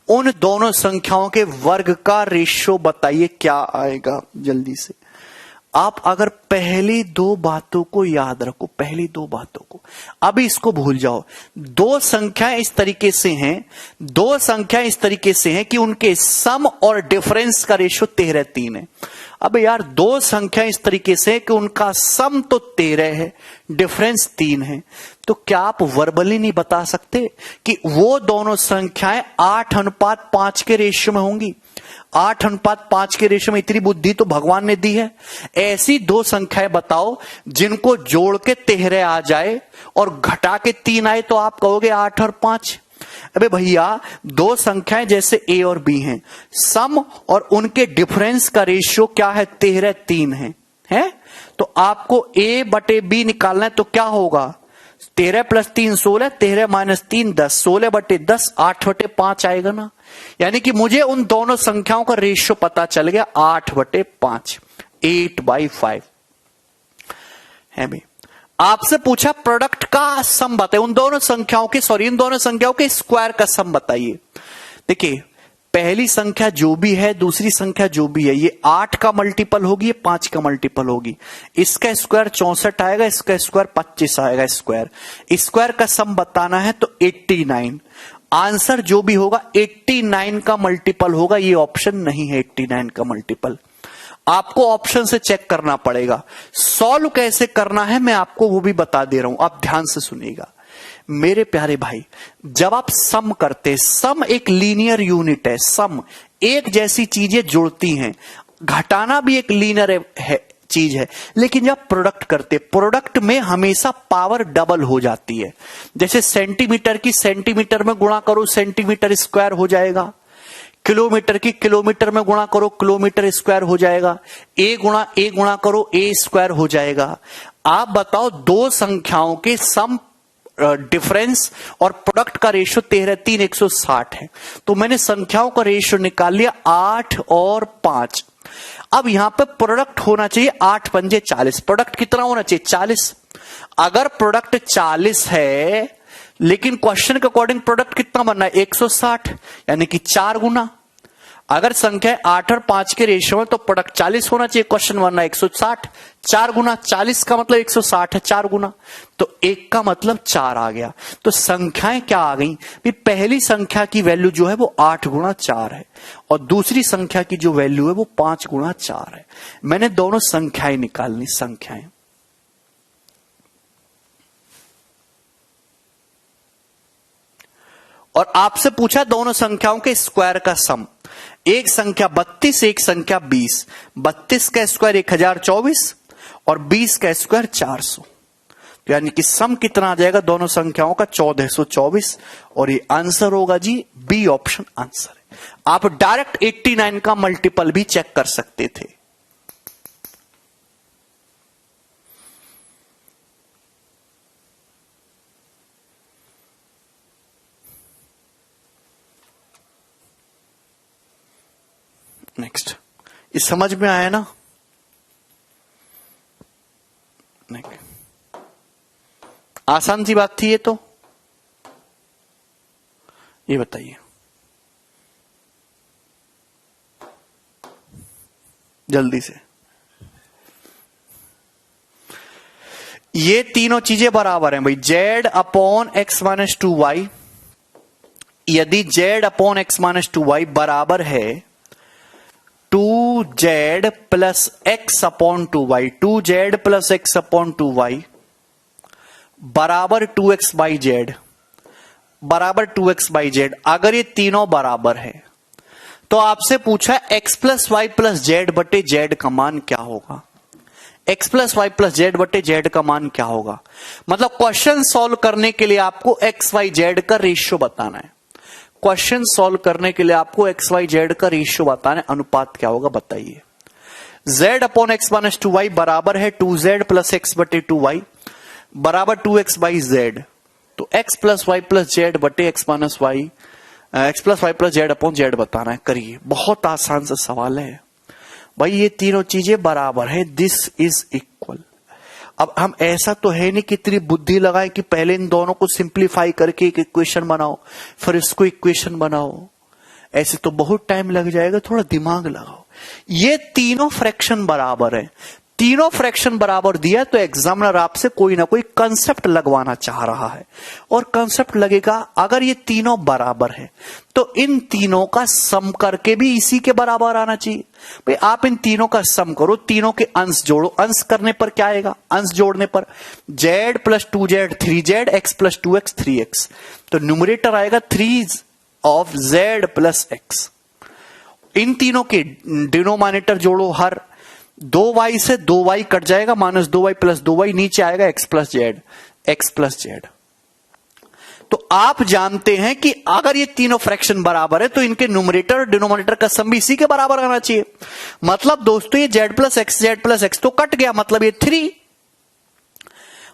उन दोनों संख्याओं के वर्ग का रेशियो बताइए क्या आएगा जल्दी से। आप अगर पहली दो बातों को याद रखो, पहली दो बातों को, अभी इसको भूल जाओ। दो संख्याएं इस तरीके से हैं, दो संख्याएं इस तरीके से हैं कि उनके सम और डिफरेंस का रेशियो 13:3 है। अब यार दो संख्याएं इस तरीके से कि उनका सम तो 13 है, डिफरेंस 3 है, तो क्या आप वर्बली नहीं बता सकते कि वो दोनों संख्याएं 8:5 के रेशियो में होंगी? 8:5 के रेशियो में इतनी बुद्धि तो भगवान ने दी है। ऐसी दो संख्याएं बताओ जिनको जोड़ के 13 आ जाए और घटा के 3 आए, तो आप कहोगे 8 और 5। अबे भैया दो संख्याएं जैसे a और b हैं, सम और उनके डिफरेंस का रेशियो क्या है? 13:3 है? तो आपको a बटे b निकालना है, तो क्या होगा? 13 + 3 16, 13 - 3 10, 16 बटे 10 8/5 आएगा ना। यानी कि मुझे उन दोनों संख्याओं का रेशियो पता चल गया 8/5, 8/5 है भाई। आपसे पूछा प्रोडक्ट का सम बताइए, इन दोनों संख्याओं के स्क्वायर का सम बताइए। देखिए पहली संख्या जो भी है, दूसरी संख्या जो भी है, ये 8 का मल्टीपल होगी, ये 5 का मल्टीपल होगी। इसका स्क्वायर 64 आएगा, इसका स्क्वायर 25 आएगा। स्क्वायर का सम बताना है तो 89। आंसर जो भी होगा 89 का मल्टीपल होगा, ये ऑप्शन नहीं है 89 का मल्टीपल। आपको ऑप्शन से चेक करना पड़ेगा। सॉल्व कैसे करना है मैं आपको वो भी बता दे रहा हूं, आप ध्यान से सुनिएगा मेरे प्यारे भाई। जब आप सम करते, सम एक लीनियर यूनिट है, सम एक जैसी चीजें जुड़ती हैं, घटाना भी एक लीनियर चीज है। लेकिन जब प्रोडक्ट करते, प्रोडक्ट में हमेशा पावर डबल हो जाती है। जैसे सेंटीमीटर की सेंटीमीटर में गुणा करो, सेंटीमीटर स्क्वायर हो जाएगा। किलोमीटर की किलोमीटर में गुणा करो, किलोमीटर स्क्वायर हो जाएगा। ए गुणा करो, ए स्क्वायर हो जाएगा। आप बताओ दो संख्याओं के सम, डिफरेंस और प्रोडक्ट का रेशियो 13:3 160 है। तो मैंने संख्याओं का रेशियो निकाल लिया 8 और 5। अब यहां पे प्रोडक्ट होना चाहिए 8 पंजे 40। प्रोडक्ट कितना होना चाहिए? 40। अगर प्रोडक्ट 40 है, लेकिन क्वेश्चन के अकॉर्डिंग प्रोडक्ट कितना बनना है? 160, यानी कि 4 गुना। अगर संख्या 8 और 5 के रेशियो में तो प्रोडक्ट 40 होना चाहिए, क्वेश्चन बनना 160। 4 गुना 40 का मतलब 160 है, 4 गुना, तो 1 का मतलब 4 आ गया। तो संख्याएं क्या आ गई? पहली संख्या की वैल्यू जो है वो 8 गुणा 4 है, और दूसरी संख्या की जो वैल्यू है वो 5 गुणा 4 है। मैंने दोनों संख्याएं निकालनी, संख्याएं। और आपसे पूछा दोनों संख्याओं के स्क्वायर का सम। एक संख्या 32, एक संख्या 20। 32 का स्क्वायर 1024 और 20 का स्क्वायर 400। तो यानी कि सम कितना आ जाएगा दोनों संख्याओं का? 1424। और ये आंसर होगा जी बी ऑप्शन आंसर है। आप डायरेक्ट 89 का मल्टीपल भी चेक कर सकते थे। नेक्स्ट, इस समझ में आया ना? आसान सी बात थी ये तो। ये बताइए जल्दी से। ये तीनों चीजें बराबर हैं भाई। z/x-2y, यदि z/x-2y बराबर है 2z + x/2y, 2z + x/2y बराबर 2x/z, बराबर 2x/z। अगर ये तीनों बराबर है तो आपसे पूछा x + y + z बटे z का मान क्या होगा? x + y + z बटे z का मान क्या होगा? मतलब क्वेश्चन सॉल्व करने के लिए आपको x y z का रेशियो बताना है। क्वेश्चन सॉल्व करने के लिए आपको x y z का रेशियो बताना है। अनुपात क्या होगा बताइए। z/x-2y बराबर है 2z + x बटे 2y बराबर 2x/z। तो x + y + z बटे x - y, x + y + z/z बताना है। करिए, बहुत आसान सा सवाल है भाई। ये तीनों चीजें बराबर है, दिस इज इक्वल। अब हम ऐसा तो है नहीं कि इतनी बुद्धि लगाएं कि पहले इन दोनों को सिंप्लीफाई करके एक इक्वेशन बनाओ, फिर इसको इक्वेशन बनाओ। ऐसे तो बहुत टाइम लग जाएगा, थोड़ा दिमाग लगाओ। ये तीनों फ्रैक्शन बराबर है। तीनों फ्रैक्शन बराबर दिया तो एग्जामिनर आपसे कोई ना कोई कंसेप्ट लगवाना चाह रहा है, और कंसेप्ट लगेगा अगर ये तीनों बराबर है तो इन तीनों का सम करके भी इसी के बराबर आना चाहिए। भाई आप इन तीनों का सम करो, तीनों के अंश जोड़ो। अंश करने पर क्या आएगा? अंश जोड़ने पर z + 2z 3z, x + 2x 3x। तो न्यूमरेटर आएगा 3 of z + x। इन तीनों के डिनोमिनेटर जोड़ो, हर 2y से 2y कट जाएगा, -2y + 2y, नीचे आएगा x + z, x + z। तो आप जानते हैं कि अगर ये तीनों फ्रैक्शन बराबर है तो इनके न्यूमरेटर और डिनोमिनेटर का सम भी इसी के बराबर आना चाहिए। मतलब दोस्तों ये z प्लस एक्स तो कट गया, मतलब ये 3,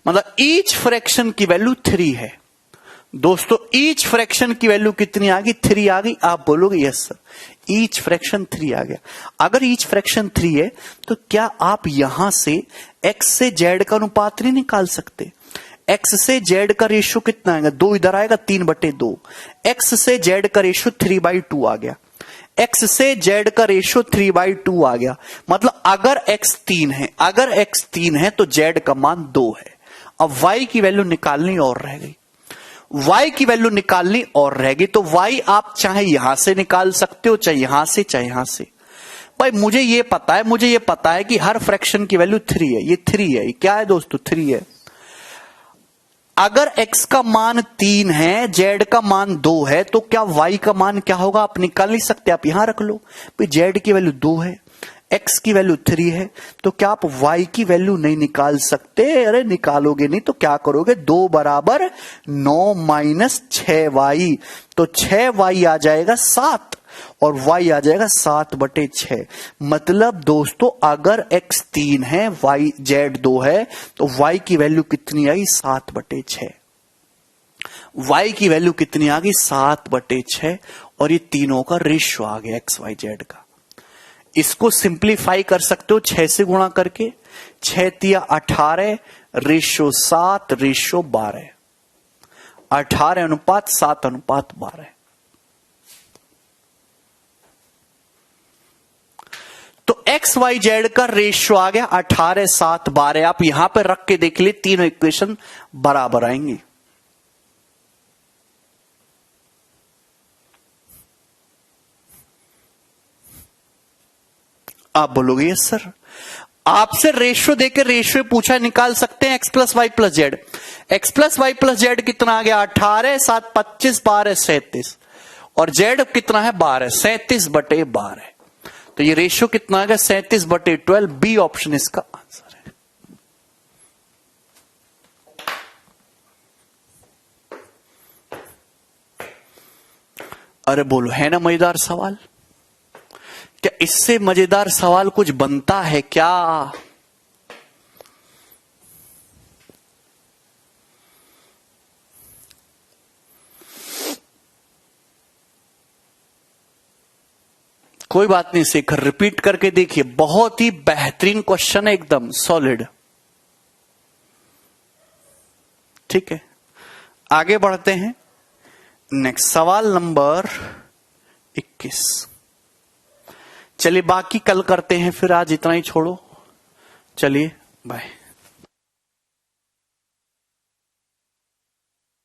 मतलब ईच फ्रैक्शन की वैल्यू 3 है। दोस्तों ईच फ्रैक्शन की वैल्यू कितनी आ गई? 3 आ गई। आप बोलोगे यस सर, ईच फ्रैक्शन 3 आ गया। अगर ईच फ्रैक्शन 3 है तो क्या आप यहां से x से z का अनुपात नहीं निकाल सकते? x से z का रेशियो कितना आएगा? 2 इधर आएगा, 3/2। x से z का रेशियो 3/2 आ गया। x से z का रेशियो 3/2 आ गया। मतलब अगर x 3 है, अगर x 3 है तो z का मान 2 है। अब y की वैल्यू निकालनी और रह गई, y की वैल्यू निकालनी और रह गई। तो y आप चाहे यहां से निकाल सकते हो, चाहे यहां से, चाहे यहां से। भाई मुझे ये पता है कि हर फ्रैक्शन की वैल्यू 3 है। ये 3 है, ये क्या है दोस्तों? 3 है। अगर x का मान 3 है, z का मान 2 है, तो क्या y का मान क्या होगा? आप निकाल नहीं सकते, आप यहां रख लो। भाई z की वैल्यू 2 है, x की वैल्यू 3 है, तो क्या आप y की वैल्यू नहीं निकाल सकते? अरे निकालोगे नहीं तो क्या करोगे? 2 बराबर 9 माइनस 6y, तो 6y आ जाएगा 7 और y आ जाएगा 7/6। मतलब दोस्तों अगर x 3 है, z 2 है, तो y की वैल्यू कितनी आई? 7/6। y की वैल्यू कितनी आ गई? 7/6। और ये तीनों का रेशियो आ गया x y z का। इसको सिंप्लीफाई कर सकते हो 6 से गुणा करके। 6 तिया 18, रेशियो 7, रेशियो 12, 18:7:12। तो एक्स वाई जेड का रेशियो आ गया 18:7:12। आप यहां पर रख के देख लिए, तीनों इक्वेशन बराबर आएंगी। आप बोलोगे यस सर। आपसे रेशियो देकर रेशियो पूछा, निकाल सकते हैं X plus Y plus Z. X plus Y plus Z कितना आ गया? 18, 7, 25, 12, 37। और जेड कितना है? 12, 37/12। तो ये रेशियो कितना आ गया? 37/12। बी ऑप्शन इसका आंसर है। अरे बोलो, है ना मजेदार सवाल? क्या इससे मजेदार सवाल कुछ बनता है क्या? कोई बात नहीं, शेखर रिपीट करके देखिए, बहुत ही बेहतरीन क्वेश्चन है, एकदम सॉलिड। ठीक है, आगे बढ़ते हैं। नेक्स्ट सवाल नंबर 21। चलिए बाकी कल करते हैं, फिर आज इतना ही छोड़ो। चलिए बाय।